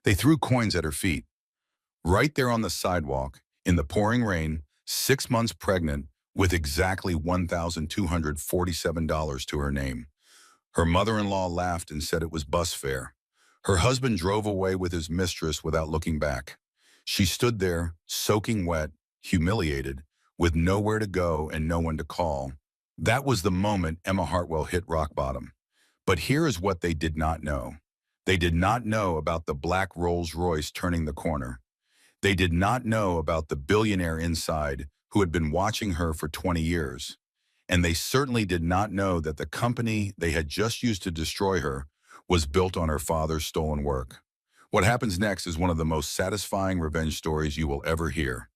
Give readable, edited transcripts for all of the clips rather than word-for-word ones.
They threw coins at her feet. Right there on the sidewalk, in the pouring rain, 6 months pregnant, with exactly $1,247 to her name. Her mother-in-law laughed and said it was bus fare. Her husband drove away with his mistress without looking back. She stood there, soaking wet, humiliated, with nowhere to go and no one to call. That was the moment Emma Hartwell hit rock bottom. But here is what they did not know. They did not know about the black Rolls-Royce turning the corner. They did not know about the billionaire inside who had been watching her for 20 years. And they certainly did not know that the company they had just used to destroy her was built on her father's stolen work. What happens next is one of the most satisfying revenge stories you will ever hear.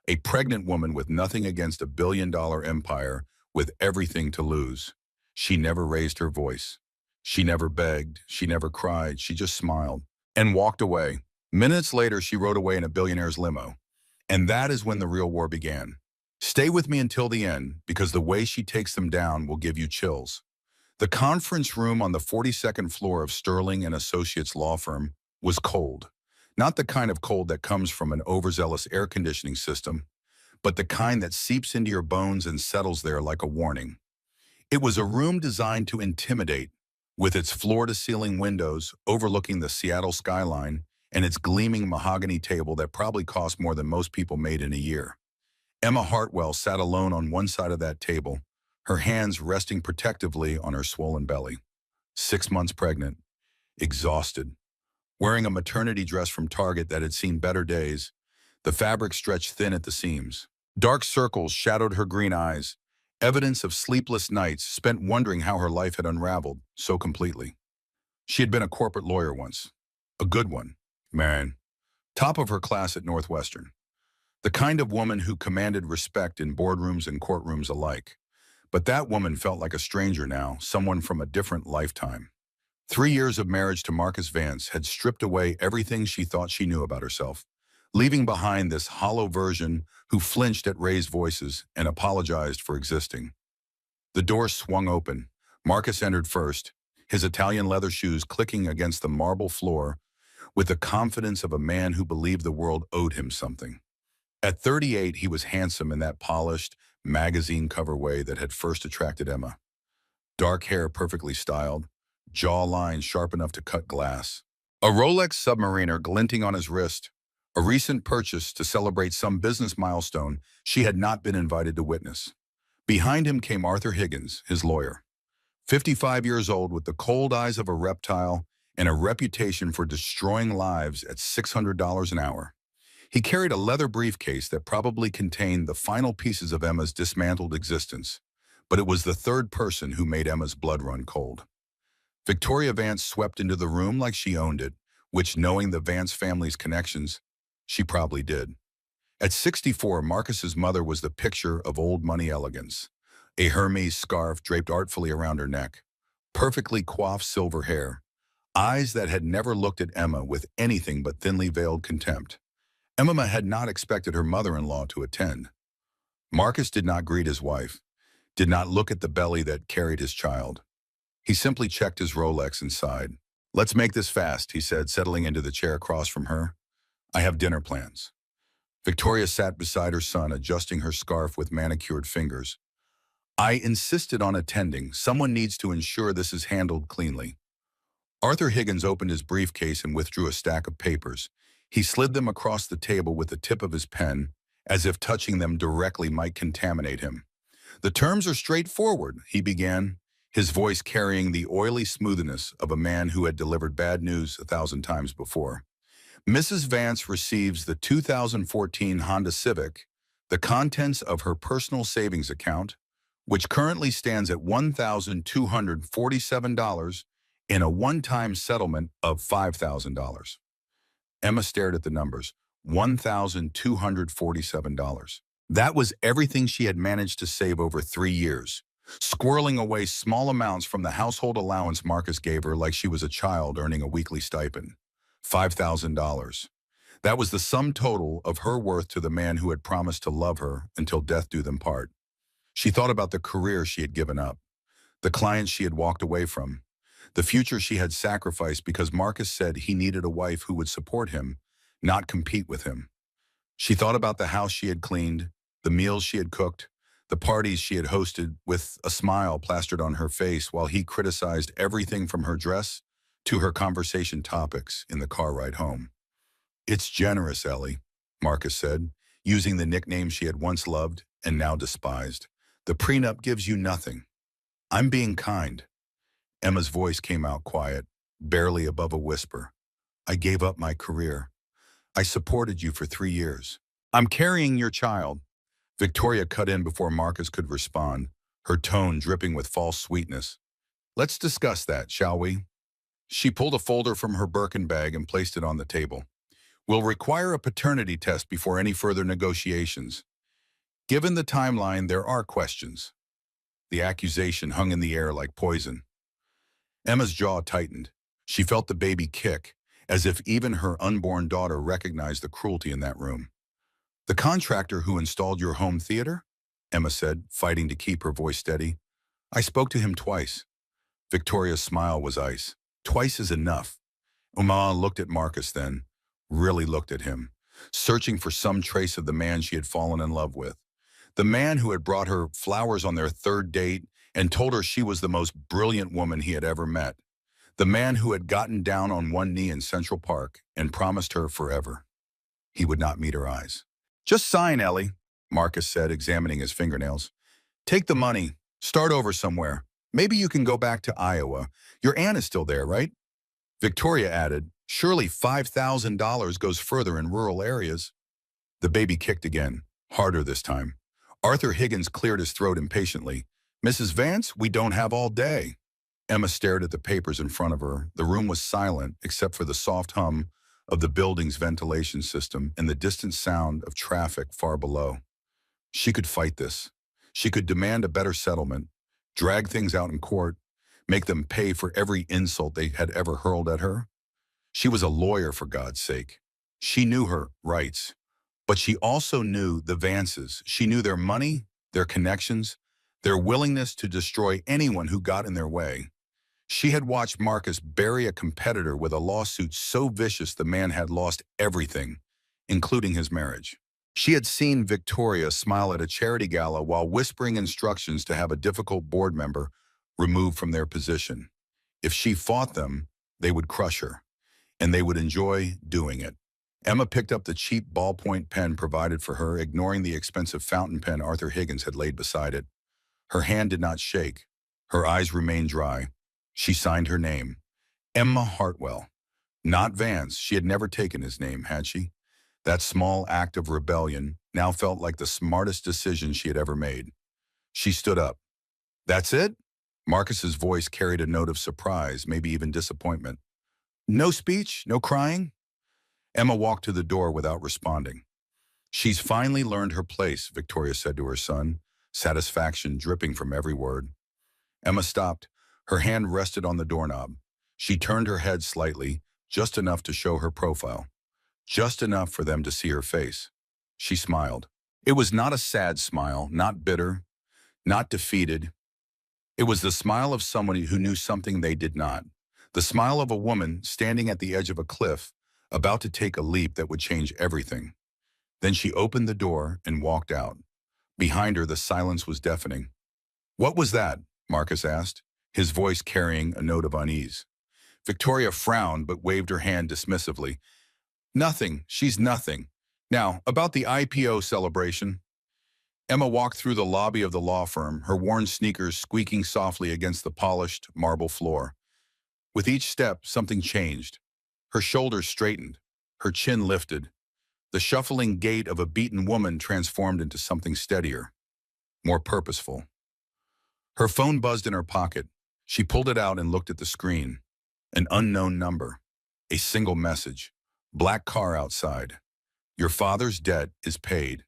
A pregnant woman with nothing against a billion-dollar empire with everything to lose. She never raised her voice. She never begged. She never cried. She just smiled and walked away. Minutes later, she rode away in a billionaire's limo. And that is when the real war began. Stay with me until the end, because the way she takes them down will give you chills. The conference room on the 42nd floor of Sterling and Associates law firm was cold. Not the kind of cold that comes from an overzealous air conditioning system, but the kind that seeps into your bones and settles there like a warning. It was a room designed to intimidate, with its floor-to-ceiling windows overlooking the Seattle skyline and its gleaming mahogany table that probably cost more than most people made in a year. Emma Hartwell sat alone on one side of that table, her hands resting protectively on her swollen belly. 6 months pregnant, exhausted, wearing a maternity dress from Target that had seen better days, the fabric stretched thin at the seams. Dark circles shadowed her green eyes, evidence of sleepless nights spent wondering how her life had unraveled so completely. She had been a corporate lawyer once, a good one, man, top of her class at Northwestern. The kind of woman who commanded respect in boardrooms and courtrooms alike. But that woman felt like a stranger now, someone from a different lifetime. 3 years of marriage to Marcus Vance had stripped away everything she thought she knew about herself, leaving behind this hollow version who flinched at raised voices and apologized for existing. The door swung open. Marcus entered first, his Italian leather shoes clicking against the marble floor with the confidence of a man who believed the world owed him something. At 38, he was handsome in that polished, magazine cover way that had first attracted Emma. Dark hair perfectly styled, jaw lines sharp enough to cut glass. A Rolex Submariner glinting on his wrist, a recent purchase to celebrate some business milestone she had not been invited to witness. Behind him came Arthur Higgins, his lawyer. 55 years old with the cold eyes of a reptile and a reputation for destroying lives at $600 an hour. He carried a leather briefcase that probably contained the final pieces of Emma's dismantled existence, but it was the third person who made Emma's blood run cold. Victoria Vance swept into the room like she owned it, which, knowing the Vance family's connections, she probably did. At 64, Marcus's mother was the picture of old money elegance, a Hermes scarf draped artfully around her neck, perfectly coiffed silver hair, eyes that had never looked at Emma with anything but thinly veiled contempt. Emma had not expected her mother-in-law to attend. Marcus did not greet his wife, did not look at the belly that carried his child. He simply checked his Rolex and sighed. "Let's make this fast," he said, settling into the chair across from her. "I have dinner plans." Victoria sat beside her son, adjusting her scarf with manicured fingers. "I insisted on attending. Someone needs to ensure this is handled cleanly." Arthur Higgins opened his briefcase and withdrew a stack of papers. He slid them across the table with the tip of his pen, as if touching them directly might contaminate him. "The terms are straightforward," he began, his voice carrying the oily smoothness of a man who had delivered bad news 1,000 times before. "Mrs. Vance receives the 2014 Honda Civic, the contents of her personal savings account, which currently stands at $1,247 in a one-time settlement of $5,000. Emma stared at the numbers. $1,247. That was everything she had managed to save over 3 years, squirreling away small amounts from the household allowance Marcus gave her like she was a child earning a weekly stipend. $5,000. That was the sum total of her worth to the man who had promised to love her until death do them part. She thought about the career she had given up, the clients she had walked away from, The future she had sacrificed because Marcus said he needed a wife who would support him, not compete with him. She thought about the house she had cleaned, the meals she had cooked, the parties she had hosted with a smile plastered on her face while he criticized everything from her dress to her conversation topics in the car ride home. "It's generous, Ellie," Marcus said, using the nickname she had once loved and now despised. "The prenup gives you nothing." "I'm being kind." Emma's voice came out quiet, barely above a whisper. "I gave up my career. I supported you for 3 years. I'm carrying your child." Victoria cut in before Marcus could respond, her tone dripping with false sweetness. "Let's discuss that, shall we?" She pulled a folder from her Birkin bag and placed it on the table. "We'll require a paternity test before any further negotiations. Given the timeline, there are questions." The accusation hung in the air like poison. Emma's jaw tightened. She felt the baby kick, as if even her unborn daughter recognized the cruelty in that room. "The contractor who installed your home theater?" Emma said, fighting to keep her voice steady. "I spoke to him twice." Victoria's smile was ice. "Twice is enough." Uma looked at Marcus then, really looked at him, searching for some trace of the man she had fallen in love with. The man who had brought her flowers on their third date and told her she was the most brilliant woman he had ever met. The man who had gotten down on one knee in Central Park and promised her forever. He would not meet her eyes. "Just sign, Ellie," Marcus said, examining his fingernails. "Take the money. Start over somewhere. Maybe you can go back to Iowa. Your aunt is still there, right?" Victoria added, "Surely $5,000 goes further in rural areas." The baby kicked again, harder this time. Arthur Higgins cleared his throat impatiently. "Mrs. Vance, we don't have all day." Emma stared at the papers in front of her. The room was silent except for the soft hum of the building's ventilation system and the distant sound of traffic far below. She could fight this. She could demand a better settlement, drag things out in court, make them pay for every insult they had ever hurled at her. She was a lawyer, for God's sake. She knew her rights, but she also knew the Vances. She knew their money, their connections, their willingness to destroy anyone who got in their way. She had watched Marcus bury a competitor with a lawsuit so vicious the man had lost everything, including his marriage. She had seen Victoria smile at a charity gala while whispering instructions to have a difficult board member removed from their position. If she fought them, they would crush her, and they would enjoy doing it. Emma picked up the cheap ballpoint pen provided for her, ignoring the expensive fountain pen Arthur Higgins had laid beside it. Her hand did not shake. Her eyes remained dry. She signed her name. Emma Hartwell. Not Vance. She had never taken his name, had she? That small act of rebellion now felt like the smartest decision she had ever made. She stood up. "That's it?" Marcus's voice carried a note of surprise, maybe even disappointment. "No speech? No crying?" Emma walked to the door without responding. "She's finally learned her place," Victoria said to her son, satisfaction dripping from every word. Emma stopped. Her hand rested on the doorknob. She turned her head slightly, just enough to show her profile. Just enough for them to see her face. She smiled. It was not a sad smile, not bitter, not defeated. It was the smile of someone who knew something they did not. The smile of a woman standing at the edge of a cliff, about to take a leap that would change everything. Then she opened the door and walked out. Behind her, the silence was deafening. "What was that?" Marcus asked, his voice carrying a note of unease. Victoria frowned but waved her hand dismissively. "Nothing. She's nothing. Now, about the IPO celebration." Emma walked through the lobby of the law firm, her worn sneakers squeaking softly against the polished marble floor. With each step, something changed. Her shoulders straightened, her chin lifted. The shuffling gait of a beaten woman transformed into something steadier, more purposeful. Her phone buzzed in her pocket. She pulled it out and looked at the screen. An unknown number. A single message. "Black car outside. Your father's debt is paid."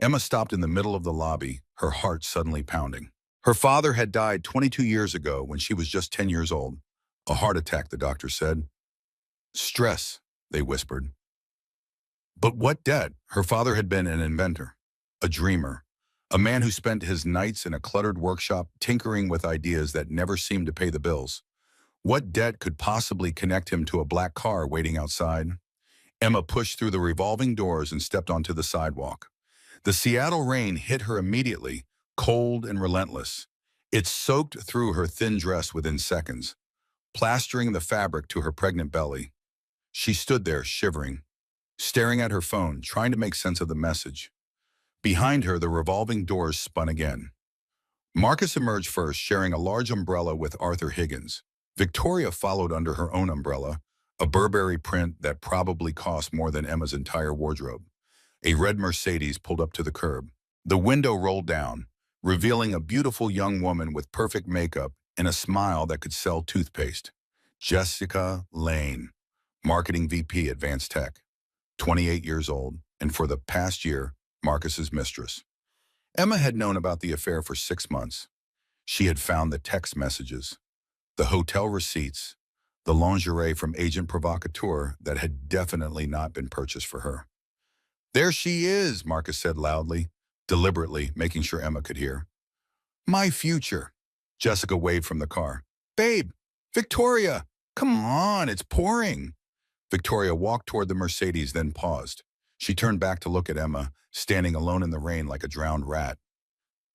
Emma stopped in the middle of the lobby, her heart suddenly pounding. Her father had died 22 years ago when she was just 10 years old. A heart attack, the doctor said. "Stress," they whispered. But what debt? Her father had been an inventor, a dreamer, a man who spent his nights in a cluttered workshop tinkering with ideas that never seemed to pay the bills. What debt could possibly connect him to a black car waiting outside? Emma pushed through the revolving doors and stepped onto the sidewalk. The Seattle rain hit her immediately, cold and relentless. It soaked through her thin dress within seconds, plastering the fabric to her pregnant belly. She stood there, shivering, staring at her phone, trying to make sense of the message. Behind her, the revolving doors spun again. Marcus emerged first, sharing a large umbrella with Arthur Higgins. Victoria followed under her own umbrella, a Burberry print that probably cost more than Emma's entire wardrobe. A red Mercedes pulled up to the curb. The window rolled down, revealing a beautiful young woman with perfect makeup and a smile that could sell toothpaste. Jessica Lane, Marketing VP Advanced Tech, 28 years old, and for the past year, Marcus's mistress. Emma had known about the affair for 6 months. She had found the text messages, the hotel receipts, the lingerie from agent provocateur that had definitely not been purchased for her. "There she is," Marcus said loudly, deliberately making sure Emma could hear. "My future." Jessica waved from the car. "Babe, Victoria, come on, it's pouring." Victoria walked toward the Mercedes, then paused. She turned back to look at Emma, standing alone in the rain like a drowned rat.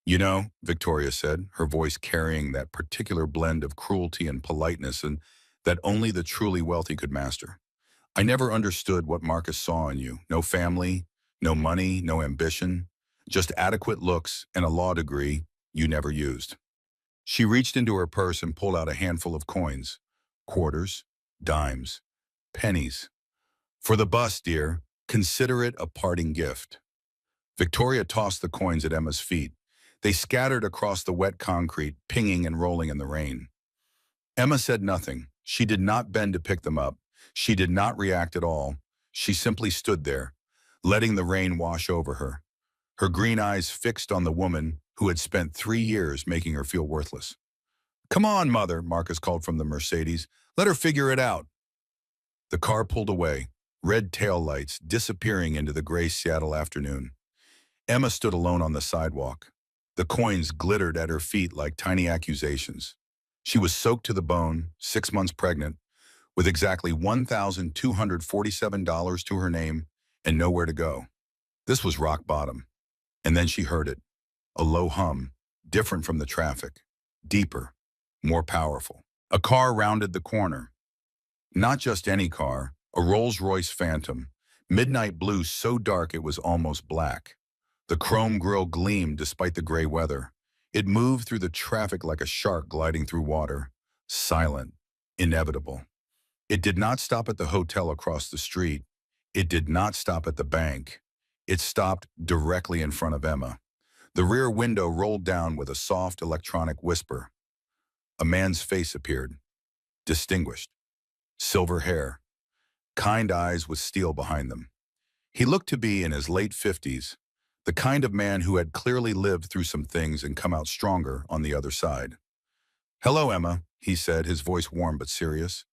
"You know," Victoria said, her voice carrying that particular blend of cruelty and politeness and that only the truly wealthy could master. "I never understood what Marcus saw in you. No family, no money, no ambition, just adequate looks and a law degree you never used." She reached into her purse and pulled out a handful of coins, quarters, dimes, pennies. "For the bus, dear, consider it a parting gift." Victoria tossed the coins at Emma's feet. They scattered across the wet concrete, pinging and rolling in the rain. Emma said nothing. She did not bend to pick them up. She did not react at all. She simply stood there, letting the rain wash over her, her green eyes fixed on the woman who had spent 3 years making her feel worthless. "Come on, Mother," Marcus called from the Mercedes. "Let her figure it out." The car pulled away, red taillights disappearing into the gray Seattle afternoon. Emma stood alone on the sidewalk. The coins glittered at her feet like tiny accusations. She was soaked to the bone, 6 months pregnant, with exactly $1,247 to her name and nowhere to go. This was rock bottom. And then she heard it, a low hum, different from the traffic, deeper, more powerful. A car rounded the corner. Not just any car, a Rolls-Royce Phantom, midnight blue so dark it was almost black. The chrome grille gleamed despite the gray weather. It moved through the traffic like a shark gliding through water, silent, inevitable. It did not stop at the hotel across the street. It did not stop at the bank. It stopped directly in front of Emma. The rear window rolled down with a soft electronic whisper. A man's face appeared, distinguished, silver hair, kind eyes with steel behind them. He looked to be in his late 50s, the kind of man who had clearly lived through some things and come out stronger on the other side. "Hello, Emma," he said, his voice warm but serious.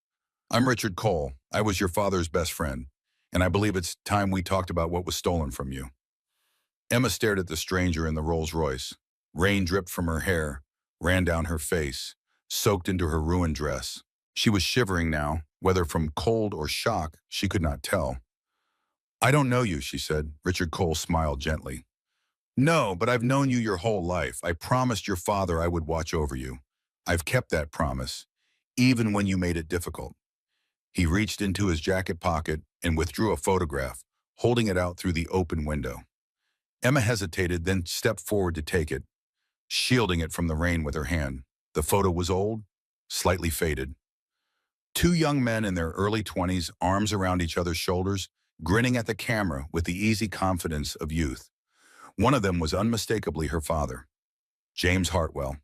"I'm Richard Cole. I was your father's best friend, and I believe it's time we talked about what was stolen from you." Emma stared at the stranger in the Rolls-Royce. Rain dripped from her hair, ran down her face, soaked into her ruined dress. She was shivering now, whether from cold or shock, she could not tell. "I don't know you," she said. Richard Cole smiled gently. "No, but I've known you your whole life. I promised your father I would watch over you. I've kept that promise, even when you made it difficult." He reached into his jacket pocket and withdrew a photograph, holding it out through the open window. Emma hesitated, then stepped forward to take it, shielding it from the rain with her hand. The photo was old, slightly faded. Two young men in their early 20s, arms around each other's shoulders, grinning at the camera with the easy confidence of youth. One of them was unmistakably her father, James Hartwell.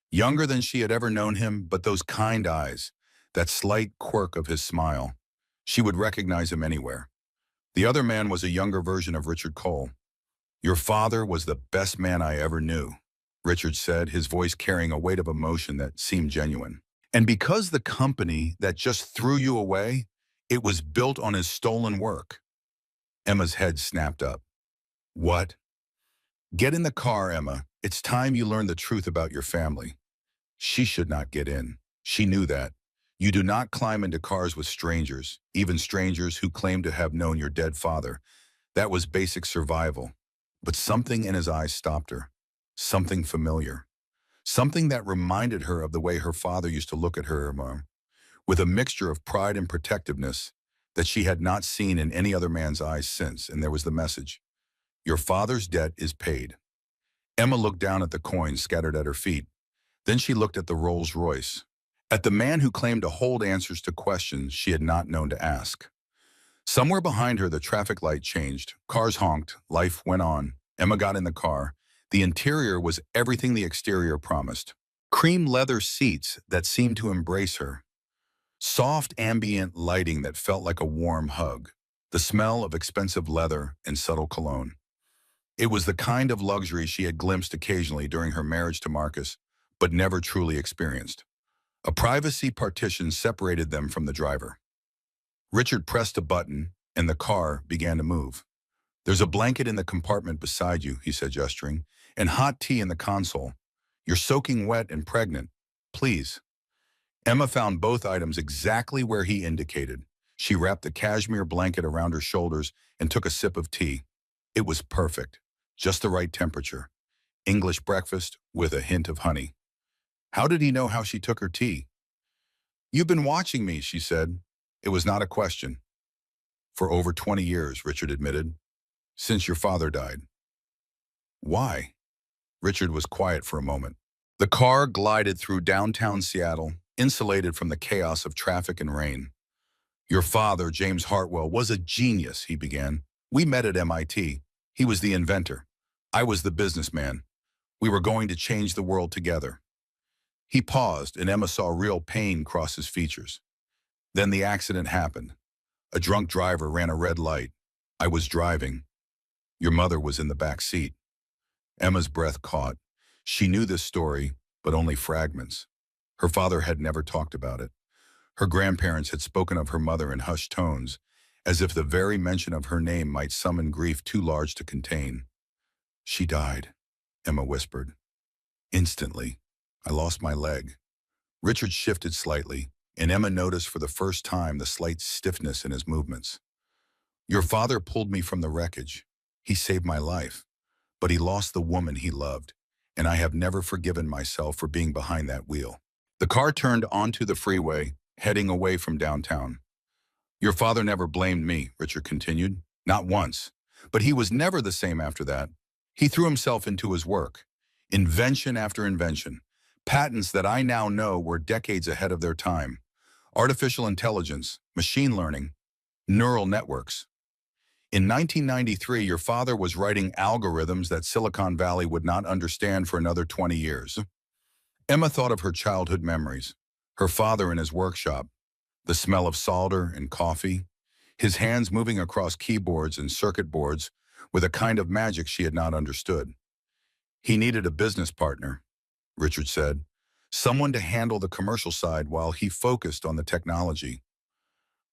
Younger than she had ever known him, but those kind eyes, that slight quirk of his smile. She would recognize him anywhere. The other man was a younger version of Richard Cole. "Your father was the best man I ever knew," Richard said, his voice carrying a weight of emotion that seemed genuine. "And because the company that just threw you away, it was built on his stolen work." Emma's head snapped up. "What?" "Get in the car, Emma. It's time you learned the truth about your family." She should not get in. She knew that. You do not climb into cars with strangers, even strangers who claim to have known your dead father. That was basic survival. But something in his eyes stopped her. Something familiar. Something that reminded her of the way her father used to look at her, with a mixture of pride and protectiveness that she had not seen in any other man's eyes since. And there was the message. Your father's debt is paid. Emma looked down at the coins scattered at her feet. Then she looked at the Rolls Royce, at the man who claimed to hold answers to questions she had not known to ask. Somewhere behind her, the traffic light changed. Cars honked. Life went on. Emma got in the car. The interior was everything the exterior promised. Cream leather seats that seemed to embrace her. Soft ambient lighting that felt like a warm hug. The smell of expensive leather and subtle cologne. It was the kind of luxury she had glimpsed occasionally during her marriage to Marcus, but never truly experienced. A privacy partition separated them from the driver. Richard pressed a button, and the car began to move. There's a blanket in the compartment beside you, he said, gesturing, and hot tea in the console. You're soaking wet and pregnant. Please. Emma found both items exactly where he indicated. She wrapped the cashmere blanket around her shoulders and took a sip of tea. It was perfect, just the right temperature. English breakfast with a hint of honey. How did he know how she took her tea? You've been watching me, she said. It was not a question. For over 20 years, Richard admitted. Since your father died. Why? Richard was quiet for a moment. The car glided through downtown Seattle, insulated from the chaos of traffic and rain. Your father, James Hartwell, was a genius, he began. We met at MIT. He was the inventor. I was the businessman. We were going to change the world together. He paused, and Emma saw real pain cross his features. Then the accident happened. A drunk driver ran a red light. I was driving. Your mother was in the back seat. Emma's breath caught. She knew this story, but only fragments. Her father had never talked about it. Her grandparents had spoken of her mother in hushed tones, as if the very mention of her name might summon grief too large to contain. She died, Emma whispered. Instantly, I lost my leg. Richard shifted slightly, and Emma noticed for the first time the slight stiffness in his movements. Your father pulled me from the wreckage. He saved my life, but he lost the woman he loved, and I have never forgiven myself for being behind that wheel. The car turned onto the freeway, heading away from downtown. Your father never blamed me, Richard continued. Not once. But he was never the same after that. He threw himself into his work. Invention after invention. Patents that I now know were decades ahead of their time. Artificial intelligence, machine learning, neural networks. In 1993, your father was writing algorithms that Silicon Valley would not understand for another 20 years. Emma thought of her childhood memories, her father in his workshop, the smell of solder and coffee, his hands moving across keyboards and circuit boards with a kind of magic she had not understood. He needed a business partner, Richard said, someone to handle the commercial side while he focused on the technology.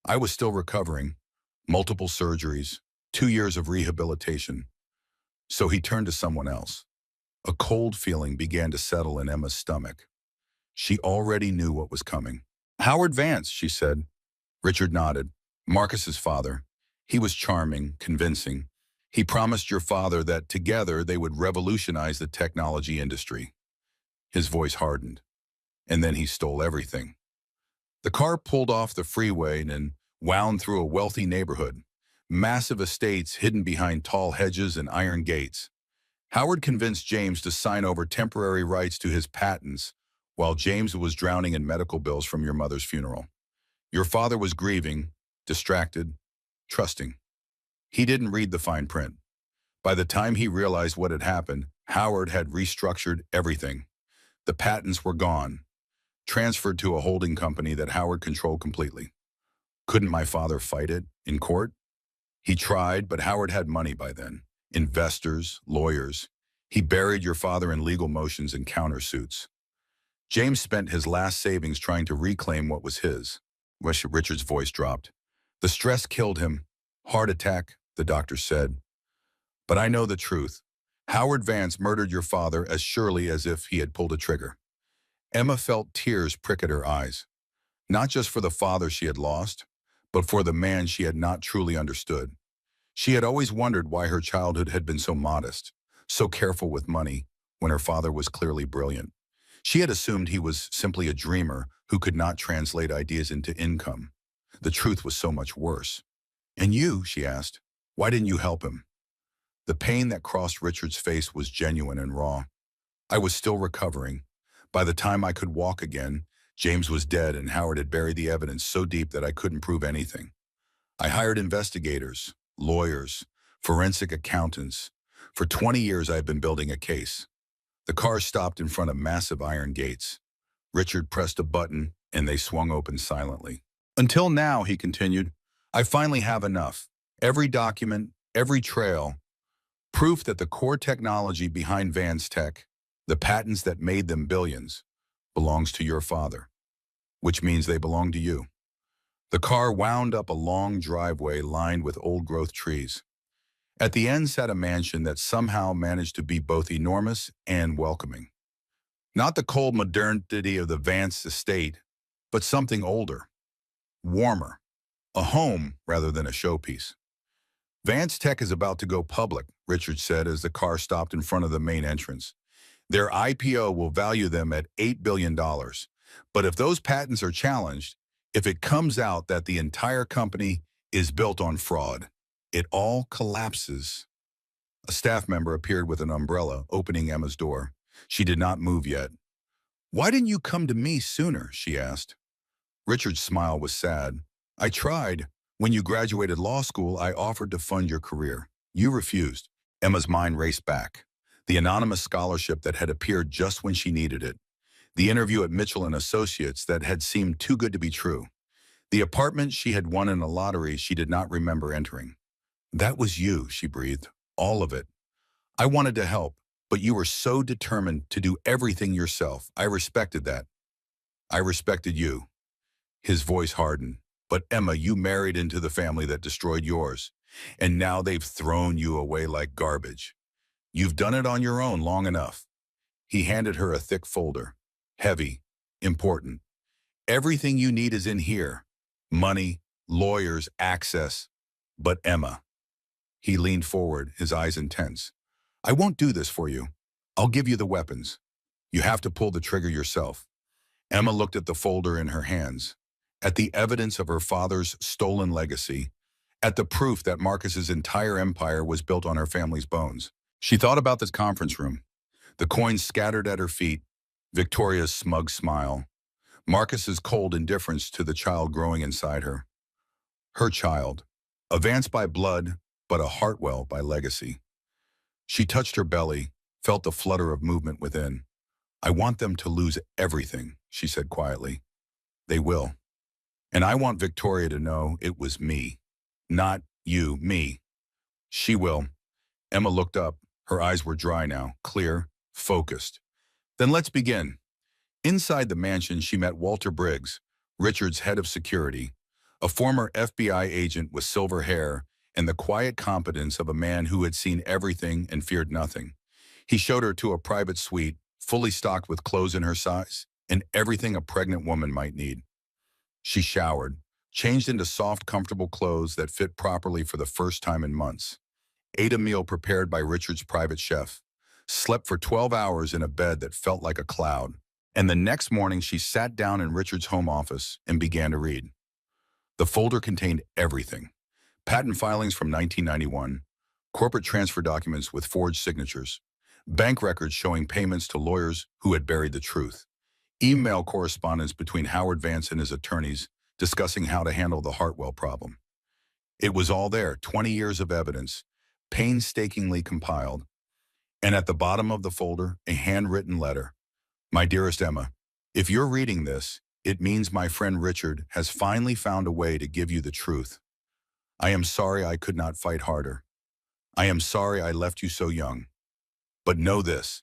I was still recovering, multiple surgeries, 2 years of rehabilitation. So he turned to someone else. A cold feeling began to settle in Emma's stomach. She already knew what was coming. Howard Vance, she said. Richard nodded. Marcus's father. He was charming, convincing. He promised your father that together they would revolutionize the technology industry. His voice hardened. And then he stole everything. The car pulled off the freeway and wound through a wealthy neighborhood. Massive estates hidden behind tall hedges and iron gates. Howard convinced James to sign over temporary rights to his patents while James was drowning in medical bills from your mother's funeral. Your father was grieving, distracted, trusting. He didn't read the fine print. By the time he realized what had happened, Howard had restructured everything. The patents were gone, transferred to a holding company that Howard controlled completely. Couldn't my father fight it in court? He tried, but Howard had money by then. Investors, lawyers. He buried your father in legal motions and countersuits. James spent his last savings trying to reclaim what was his. Richard's voice dropped. The stress killed him. Heart attack, the doctor said. But I know the truth. Howard Vance murdered your father as surely as if he had pulled a trigger. Emma felt tears prick at her eyes. Not just for the father she had lost, but for the man she had not truly understood. She had always wondered why her childhood had been so modest, so careful with money, when her father was clearly brilliant. She had assumed he was simply a dreamer who could not translate ideas into income. The truth was so much worse. "And you," she asked, "why didn't you help him?" The pain that crossed Richard's face was genuine and raw. "I was still recovering. By the time I could walk again, James was dead and Howard had buried the evidence so deep that I couldn't prove anything. I hired investigators, lawyers, forensic accountants. For 20 years I have been building a case." The car stopped in front of massive iron gates. Richard pressed a button and they swung open silently. "Until now," he continued, "I finally have enough. Every document, every trail, proof that the core technology behind Vance Tech, the patents that made them billions, belongs to your father, which means they belong to you." The car wound up a long driveway lined with old-growth trees. At the end sat a mansion that somehow managed to be both enormous and welcoming. Not the cold modernity of the Vance estate, but something older, warmer, a home rather than a showpiece. "Vance Tech is about to go public," Richard said as the car stopped in front of the main entrance. "Their IPO will value them at $8 billion. But if those patents are challenged, if it comes out that the entire company is built on fraud, it all collapses." A staff member appeared with an umbrella, opening Emma's door. She did not move yet. "Why didn't you come to me sooner?" she asked. Richard's smile was sad. "I tried. When you graduated law school, I offered to fund your career. You refused." Emma's mind raced back. The anonymous scholarship that had appeared just when she needed it. The interview at Mitchell and Associates that had seemed too good to be true. The apartment she had won in a lottery she did not remember entering. "That was you," she breathed. "All of it. I wanted to help, but you were so determined to do everything yourself. I respected that. I respected you." His voice hardened. "But Emma, you married into the family that destroyed yours, and now they've thrown you away like garbage. You've done it on your own long enough." He handed her a thick folder. Heavy, important. "Everything you need is in here. Money, lawyers, access. But Emma." He leaned forward, his eyes intense. "I won't do this for you. I'll give you the weapons. You have to pull the trigger yourself." Emma looked at the folder in her hands, at the evidence of her father's stolen legacy, at the proof that Marcus's entire empire was built on her family's bones. She thought about this conference room, the coins scattered at her feet, Victoria's smug smile, Marcus's cold indifference to the child growing inside her. Her child, a Vance by blood, but a Hartwell by legacy. She touched her belly, felt the flutter of movement within. "I want them to lose everything," she said quietly. "They will. And I want Victoria to know it was me. Not you, me. She will." Emma looked up. Her eyes were dry now, clear, focused. "Then let's begin." Inside the mansion, she met Walter Briggs, Richard's head of security, a former FBI agent with silver hair and the quiet competence of a man who had seen everything and feared nothing. He showed her to a private suite, fully stocked with clothes in her size and everything a pregnant woman might need. She showered, changed into soft, comfortable clothes that fit properly for the first time in months, ate a meal prepared by Richard's private chef, slept for 12 hours in a bed that felt like a cloud, and the next morning she sat down in Richard's home office and began to read. The folder contained everything. Patent filings from 1991, corporate transfer documents with forged signatures, bank records showing payments to lawyers who had buried the truth, email correspondence between Howard Vance and his attorneys discussing how to handle the Hartwell problem. It was all there, 20 years of evidence, painstakingly compiled. And at the bottom of the folder, a handwritten letter. "My dearest Emma, if you're reading this, it means my friend Richard has finally found a way to give you the truth. I am sorry I could not fight harder. I am sorry I left you so young. But know this,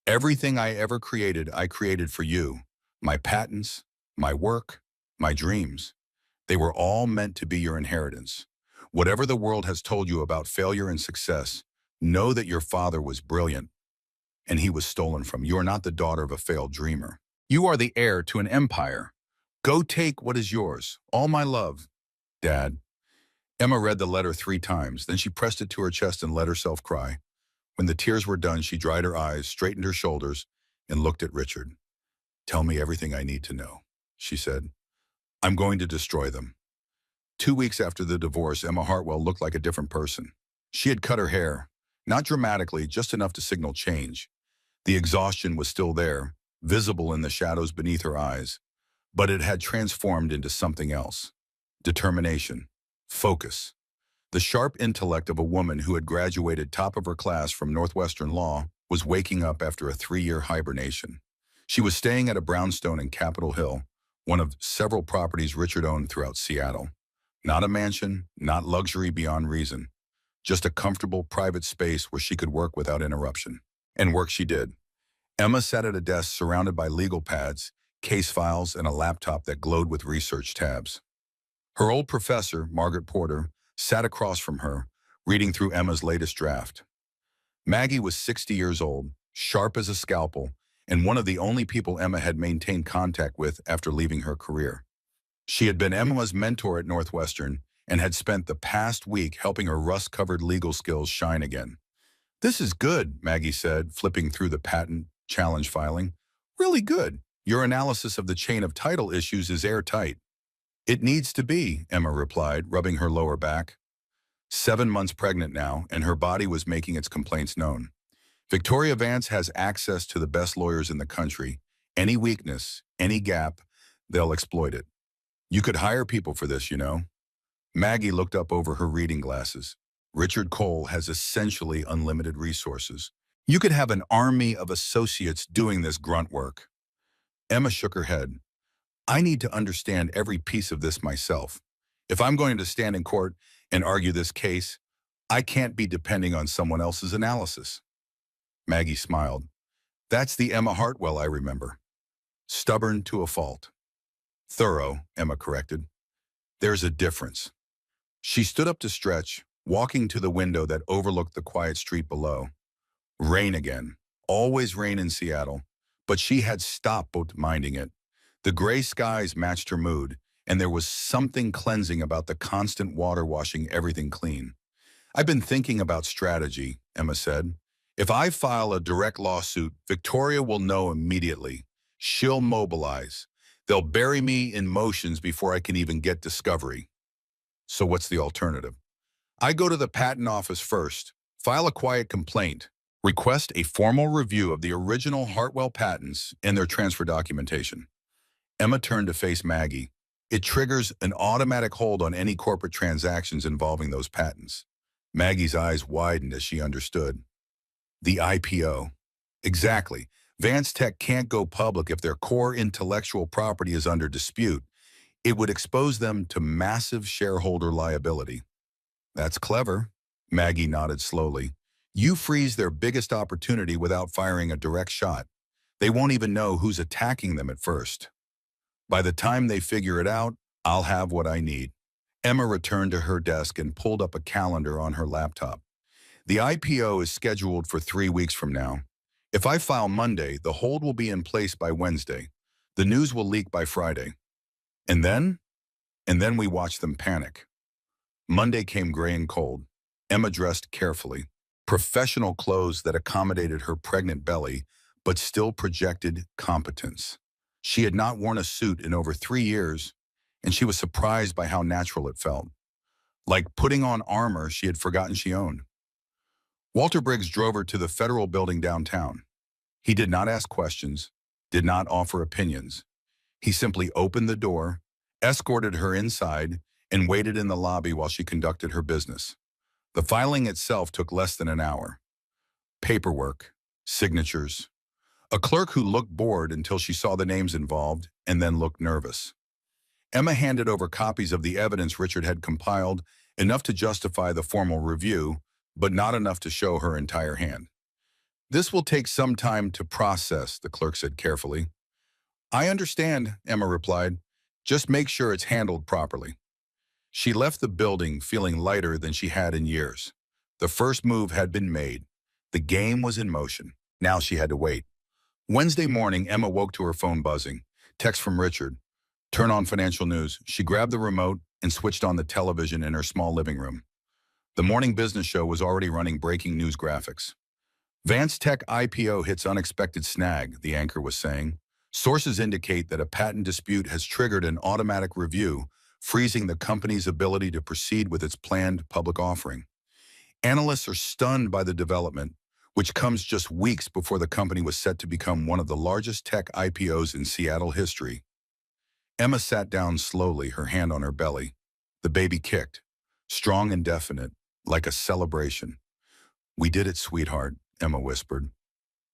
everything I created for you. My patents, my work, my dreams. They were all meant to be your inheritance. Whatever the world has told you about failure and success, know that your father was brilliant, and he was stolen from. You are not the daughter of a failed dreamer. You are the heir to an empire, Go take what is yours. All my love, Dad. Emma read the letter 3 times, then she pressed it to her chest and let herself cry. When the tears were done, she dried her eyes, straightened her shoulders, and looked at Richard. Tell me everything I need to know, she said. I'm going to destroy them. 2 weeks after the divorce, Emma Hartwell looked like a different person. She had cut her hair, not dramatically, just enough to signal change. The exhaustion was still there, visible in the shadows beneath her eyes, but it had transformed into something else. Determination. Focus. The sharp intellect of a woman who had graduated top of her class from Northwestern Law was waking up after a 3-year hibernation. She was staying at a brownstone in Capitol Hill, one of several properties Richard owned throughout Seattle. Not a mansion, not luxury beyond reason, just a comfortable private space where she could work without interruption. And work she did. Emma sat at a desk surrounded by legal pads, case files, and a laptop that glowed with research tabs. Her old professor, Margaret Porter, sat across from her, reading through Emma's latest draft. Maggie was 60 years old, sharp as a scalpel, and one of the only people Emma had maintained contact with after leaving her career. She had been Emma's mentor at Northwestern and had spent the past week helping her rust-covered legal skills shine again. This is good, Maggie said, flipping through the patent challenge filing. Really good. Your analysis of the chain of title issues is airtight. It needs to be, Emma replied, rubbing her lower back. 7 months pregnant now, and her body was making its complaints known. Victoria Vance has access to the best lawyers in the country. Any weakness, any gap, they'll exploit it. You could hire people for this, you know. Maggie looked up over her reading glasses. Richard Cole has essentially unlimited resources. You could have an army of associates doing this grunt work. Emma shook her head. I need to understand every piece of this myself. If I'm going to stand in court and argue this case, I can't be depending on someone else's analysis. Maggie smiled. That's the Emma Hartwell I remember. Stubborn to a fault. Thorough, Emma corrected. There's a difference. She stood up to stretch, walking to the window that overlooked the quiet street below. Rain again. Always rain in Seattle, but she had stopped minding it. The gray skies matched her mood, and there was something cleansing about the constant water washing everything clean. I've been thinking about strategy, Emma said. If I file a direct lawsuit, Victoria will know immediately. She'll mobilize. They'll bury me in motions before I can even get discovery. So what's the alternative? I go to the patent office first, file a quiet complaint, request a formal review of the original Hartwell patents and their transfer documentation. Emma turned to face Maggie. It triggers an automatic hold on any corporate transactions involving those patents. Maggie's eyes widened as she understood. The IPO. Exactly. Vance Tech can't go public if their core intellectual property is under dispute. It would expose them to massive shareholder liability. That's clever. Maggie nodded slowly. You freeze their biggest opportunity without firing a direct shot. They won't even know who's attacking them at first. By the time they figure it out, I'll have what I need. Emma returned to her desk and pulled up a calendar on her laptop. The IPO is scheduled for 3 weeks from now. If I file Monday, the hold will be in place by Wednesday. The news will leak by Friday. And then we watch them panic. Monday came gray and cold. Emma dressed carefully. Professional clothes that accommodated her pregnant belly, but still projected competence. She had not worn a suit in over 3 years, and she was surprised by how natural it felt. Like putting on armor she had forgotten she owned. Walter Briggs drove her to the federal building downtown. He did not ask questions, did not offer opinions. He simply opened the door, escorted her inside, and waited in the lobby while she conducted her business. The filing itself took less than an hour. Paperwork, signatures. A clerk who looked bored until she saw the names involved and then looked nervous. Emma handed over copies of the evidence Richard had compiled, enough to justify the formal review, but not enough to show her entire hand. This will take some time to process, the clerk said carefully. I understand, Emma replied. Just make sure it's handled properly. She left the building feeling lighter than she had in years. The first move had been made. The game was in motion. Now she had to wait. Wednesday morning, Emma woke to her phone buzzing. Text from Richard. Turn on financial news. She grabbed the remote and switched on the television in her small living room. The morning business show was already running breaking news graphics. Vance Tech IPO hits unexpected snag, the anchor was saying. Sources indicate that a patent dispute has triggered an automatic review, freezing the company's ability to proceed with its planned public offering. Analysts are stunned by the development, which comes just weeks before the company was set to become one of the largest tech IPOs in Seattle history. Emma sat down slowly, her hand on her belly. The baby kicked, strong and definite, like a celebration. "We did it, sweetheart," Emma whispered.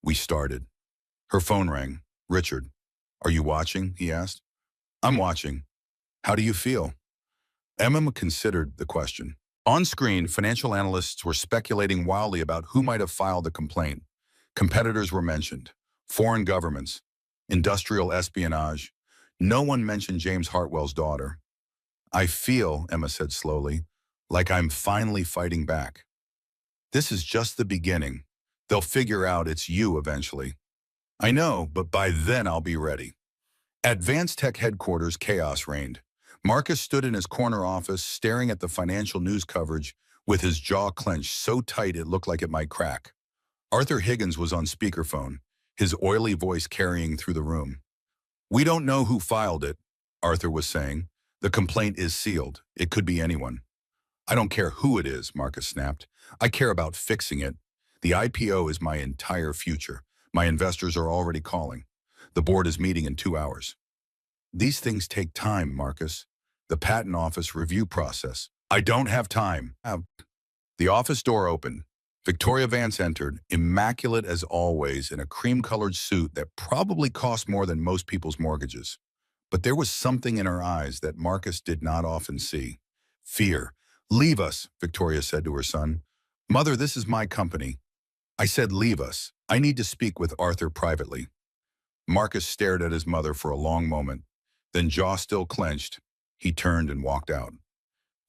"We started." Her phone rang. "Richard, are you watching?" he asked. "I'm watching. How do you feel?" Emma considered the question. On screen, financial analysts were speculating wildly about who might have filed the complaint. Competitors were mentioned, foreign governments, industrial espionage. No one mentioned James Hartwell's daughter. "I feel," Emma said slowly, "like I'm finally fighting back. This is just the beginning. They'll figure out it's you eventually." "I know, but by then I'll be ready." At Vance Tech headquarters, chaos reigned. Marcus stood in his corner office, staring at the financial news coverage with his jaw clenched so tight it looked like it might crack. Arthur Higgins was on speakerphone, his oily voice carrying through the room. "We don't know who filed it," Arthur was saying. "The complaint is sealed. It could be anyone." "I don't care who it is," Marcus snapped. "I care about fixing it. The IPO is my entire future. My investors are already calling. The board is meeting in 2 hours." "These things take time, Marcus. The patent office review process." "I don't have time." The office door opened. Victoria Vance entered, immaculate as always, in a cream-colored suit that probably cost more than most people's mortgages. But there was something in her eyes that Marcus did not often see. Fear. "Leave us," Victoria said to her son. "Mother, this is my company." "I said leave us. I need to speak with Arthur privately." Marcus stared at his mother for a long moment. Then, jaw still clenched, he turned and walked out.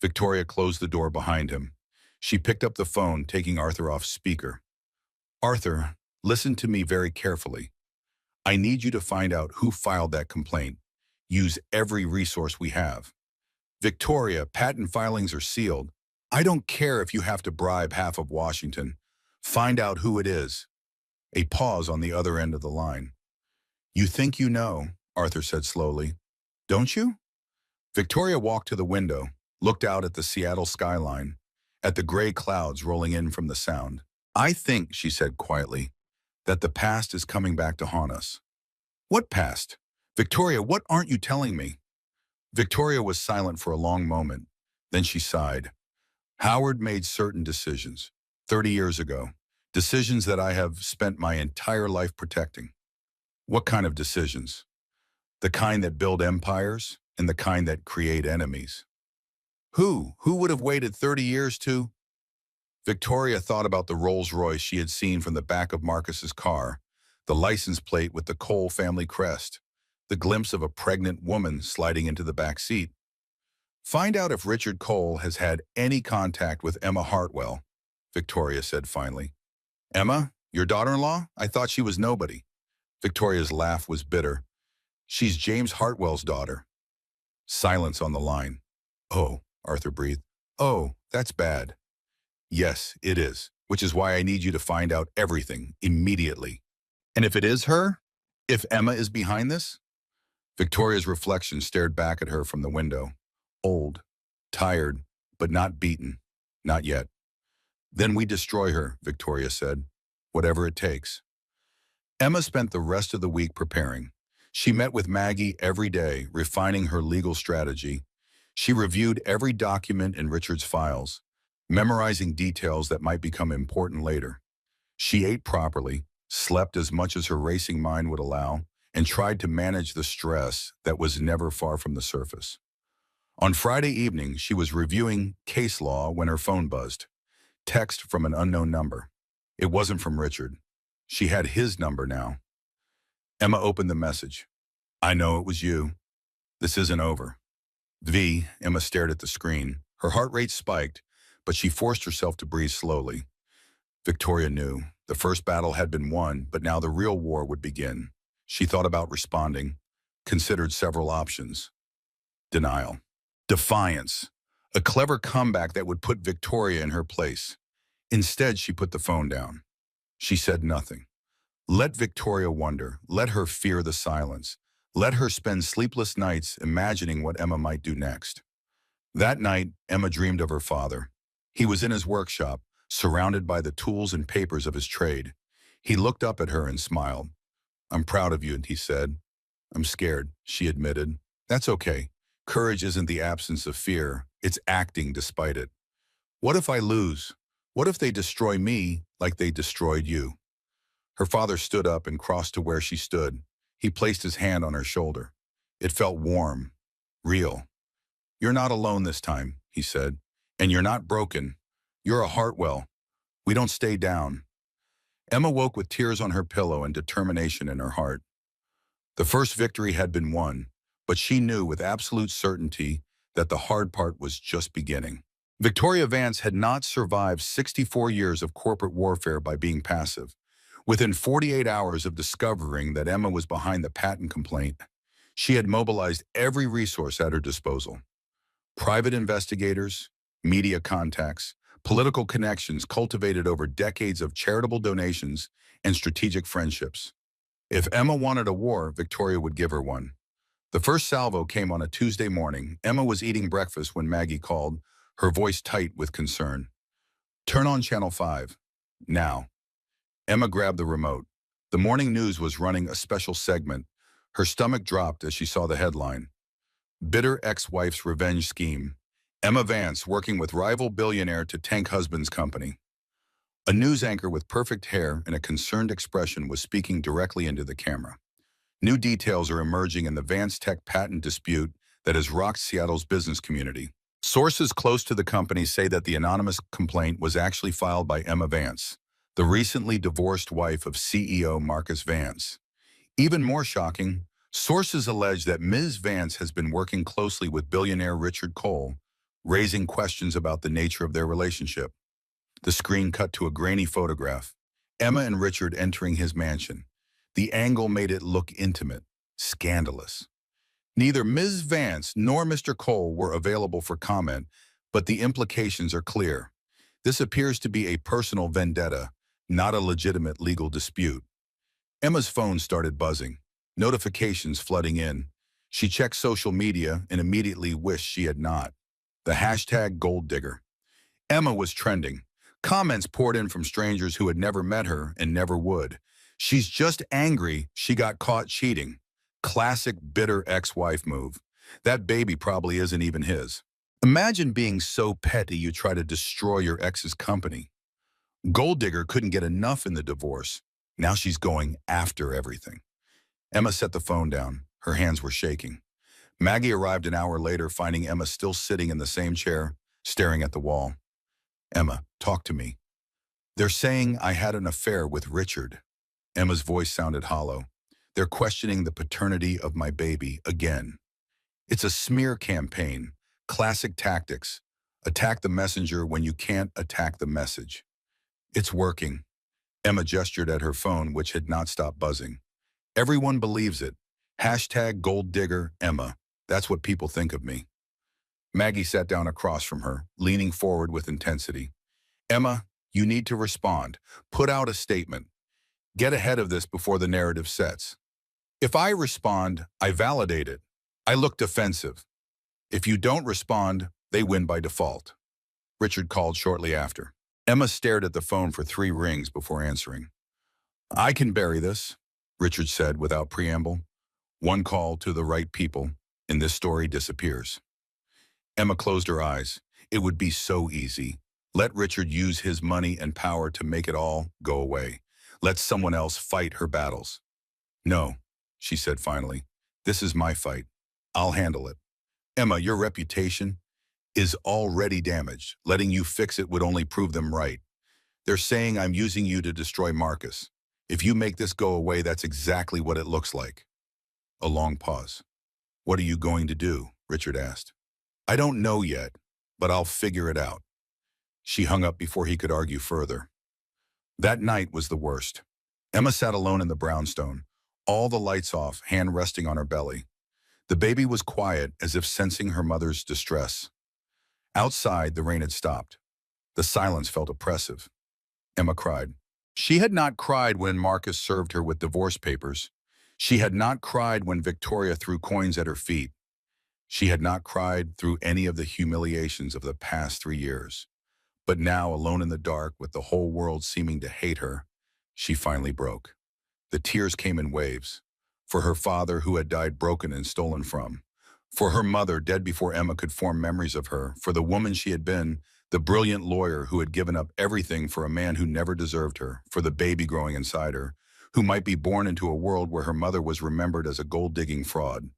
Victoria closed the door behind him. She picked up the phone, taking Arthur off speaker. "Arthur, listen to me very carefully. I need you to find out who filed that complaint. Use every resource we have. Victoria, patent filings are sealed. I don't care if you have to bribe half of Washington. Find out who it is." A pause on the other end of the line. "You think you know," Arthur said slowly. "Don't you?" Victoria walked to the window, looked out at the Seattle skyline, at the gray clouds rolling in from the sound. "I think," she said quietly, "that the past is coming back to haunt us." "What past?" "Victoria, what aren't you telling me?" Victoria was silent for a long moment. Then she sighed. "Howard made certain decisions 30 years ago, decisions that I have spent my entire life protecting." "What kind of decisions?" "The kind that build empires and the kind that create enemies." Who would have waited 30 years to? Victoria thought about the Rolls-Royce she had seen from the back of Marcus's car, the license plate with the Cole family crest, the glimpse of a pregnant woman sliding into the back seat. "Find out if Richard Cole has had any contact with Emma Hartwell," Victoria said finally. "Emma, your daughter-in-law? I thought she was nobody." Victoria's laugh was bitter. "She's James Hartwell's daughter." Silence on the line. "Oh," Arthur breathed. "Oh, that's bad." "Yes, it is, which is why I need you to find out everything immediately." "And if it is her? If Emma is behind this?" Victoria's reflection stared back at her from the window. Old, tired, but not beaten. Not yet. "Then we destroy her," Victoria said. "Whatever it takes." Emma spent the rest of the week preparing. She met with Maggie every day, refining her legal strategy. She reviewed every document in Richard's files, memorizing details that might become important later. She ate properly, slept as much as her racing mind would allow, and tried to manage the stress that was never far from the surface. On Friday evening, she was reviewing case law when her phone buzzed. Text from an unknown number. It wasn't from Richard. She had his number now. Emma opened the message. "I know it was you. This isn't over." Emma stared at the screen. Her heart rate spiked, but she forced herself to breathe slowly. Victoria knew. The first battle had been won, but now the real war would begin. She thought about responding, considered several options. Denial. Defiance. A clever comeback that would put Victoria in her place. Instead, she put the phone down. She said nothing. Let Victoria wonder. Let her fear the silence. Let her spend sleepless nights imagining what Emma might do next. That night, Emma dreamed of her father. He was in his workshop, surrounded by the tools and papers of his trade. He looked up at her and smiled. "I'm proud of you," he said. "I'm scared," she admitted. "That's okay. Courage isn't the absence of fear. It's acting despite it. What if I lose? What if they destroy me like they destroyed you?" Her father stood up and crossed to where she stood. He placed his hand on her shoulder. It felt warm, real. "You're not alone this time," he said. "And you're not broken. You're a Hartwell. We don't stay down." Emma woke with tears on her pillow and determination in her heart. The first victory had been won, but she knew with absolute certainty that the hard part was just beginning. Victoria Vance had not survived 64 years of corporate warfare by being passive. Within 48 hours of discovering that Emma was behind the patent complaint, she had mobilized every resource at her disposal. Private investigators, media contacts, political connections cultivated over decades of charitable donations and strategic friendships. If Emma wanted a war, Victoria would give her one. The first salvo came on a Tuesday morning. Emma was eating breakfast when Maggie called, her voice tight with concern. "Turn on Channel 5. Now." Emma grabbed the remote. The morning news was running a special segment. Her stomach dropped as she saw the headline. "Bitter ex-wife's revenge scheme. Emma Vance working with rival billionaire to tank husband's company." A news anchor with perfect hair and a concerned expression was speaking directly into the camera. New details are emerging in the Vance Tech patent dispute that has rocked Seattle's business community. Sources close to the company say that the anonymous complaint was actually filed by Emma Vance, the recently divorced wife of CEO Marcus Vance. Even more shocking, sources allege that Ms. Vance has been working closely with billionaire Richard Cole, raising questions about the nature of their relationship. The screen cut to a grainy photograph. Emma and Richard entering his mansion. The angle made it look intimate, scandalous. Neither Ms. Vance nor Mr. Cole were available for comment, but the implications are clear. This appears to be a personal vendetta, not a legitimate legal dispute. Emma's phone started buzzing, notifications flooding in. She checked social media and immediately wished she had not. The hashtag gold digger. Emma was trending. Comments poured in from strangers who had never met her and never would. "She's just angry she got caught cheating." Classic bitter ex-wife move. That baby probably isn't even his. Imagine being so petty you try to destroy your ex's company. Gold digger couldn't get enough in the divorce. Now she's going after everything. Emma set the phone down. Her hands were shaking. Maggie arrived an hour later, finding Emma still sitting in the same chair, staring at the wall. "Emma, talk to me." "They're saying I had an affair with Richard." Emma's voice sounded hollow. "They're questioning the paternity of my baby again." It's a smear campaign. Classic tactics. Attack the messenger when you can't attack the message. "It's working." Emma gestured at her phone, which had not stopped buzzing. "Everyone believes it. Hashtag gold digger Emma. That's what people think of me." Maggie sat down across from her, leaning forward with intensity. "Emma, you need to respond. Put out a statement. Get ahead of this before the narrative sets. If I respond, I validate it. I look defensive. If you don't respond, they win by default." Richard called shortly after. Emma stared at the phone for 3 rings before answering. "I can bury this," Richard said without preamble. "One call to the right people, and this story disappears." Emma closed her eyes. It would be so easy. Let Richard use his money and power to make it all go away. Let someone else fight her battles. "No," she said finally. "This is my fight. I'll handle it." "Emma, your reputation is already damaged. Letting you fix it would only prove them right. They're saying I'm using you to destroy Marcus. If you make this go away, that's exactly what it looks like." A long pause. "What are you going to do?" Richard asked. "I don't know yet, but I'll figure it out." She hung up before he could argue further. That night was the worst. Emma sat alone in the brownstone, all the lights off, hand resting on her belly. The baby was quiet, as if sensing her mother's distress. Outside, the rain had stopped. The silence felt oppressive. Emma cried. She had not cried when Marcus served her with divorce papers. She had not cried when Victoria threw coins at her feet. She had not cried through any of the humiliations of the past 3 years. But now, alone in the dark, with the whole world seeming to hate her, she finally broke. The tears came in waves. For her father, who had died broken and stolen from. For her mother, dead before Emma could form memories of her. For the woman she had been, the brilliant lawyer who had given up everything for a man who never deserved her. For the baby growing inside her, who might be born into a world where her mother was remembered as a gold-digging fraud.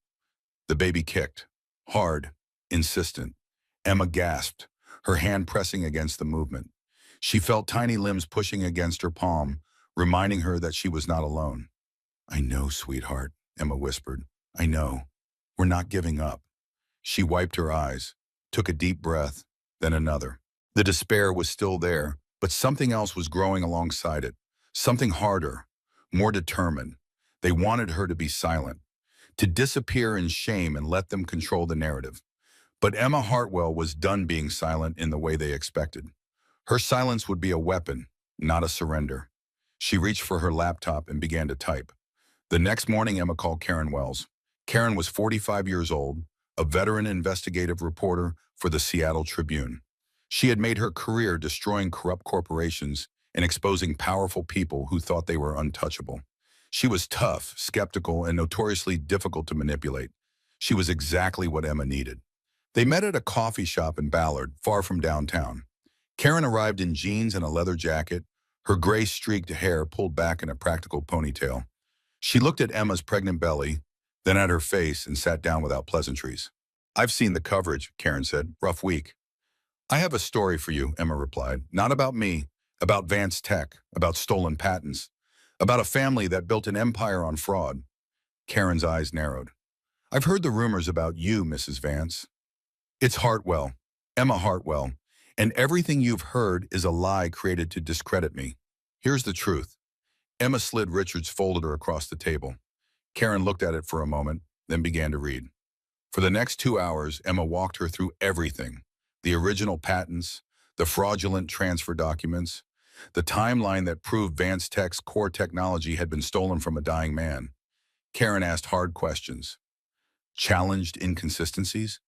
The baby kicked. Hard. Insistent. Emma gasped, her hand pressing against the movement. She felt tiny limbs pushing against her palm, reminding her that she was not alone. "I know, sweetheart," Emma whispered. "I know. We're not giving up." She wiped her eyes, took a deep breath, then another. The despair was still there, but something else was growing alongside it. Something harder, more determined. They wanted her to be silent, to disappear in shame and let them control the narrative. But Emma Hartwell was done being silent in the way they expected. Her silence would be a weapon, not a surrender. She reached for her laptop and began to type. The next morning, Emma called Karen Wells. Karen was 45 years old, a veteran investigative reporter for the Seattle Tribune. She had made her career destroying corrupt corporations and exposing powerful people who thought they were untouchable. She was tough, skeptical, and notoriously difficult to manipulate. She was exactly what Emma needed. They met at a coffee shop in Ballard, far from downtown. Karen arrived in jeans and a leather jacket, her gray-streaked hair pulled back in a practical ponytail. She looked at Emma's pregnant belly, then at her face, and sat down without pleasantries. "I've seen the coverage," Karen said. "Rough week." "I have a story for you," Emma replied. "Not about me, about Vance Tech, about stolen patents, about a family that built an empire on fraud." Karen's eyes narrowed. "I've heard the rumors about you, Mrs. Vance." "It's Hartwell, Emma Hartwell, and everything you've heard is a lie created to discredit me. Here's the truth." Emma slid Richard's folder across the table. Karen looked at it for a moment, then began to read. For the next 2 hours, Emma walked her through everything: the original patents, the fraudulent transfer documents, the timeline that proved Vance Tech's core technology had been stolen from a dying man. Karen asked hard questions, challenged inconsistencies,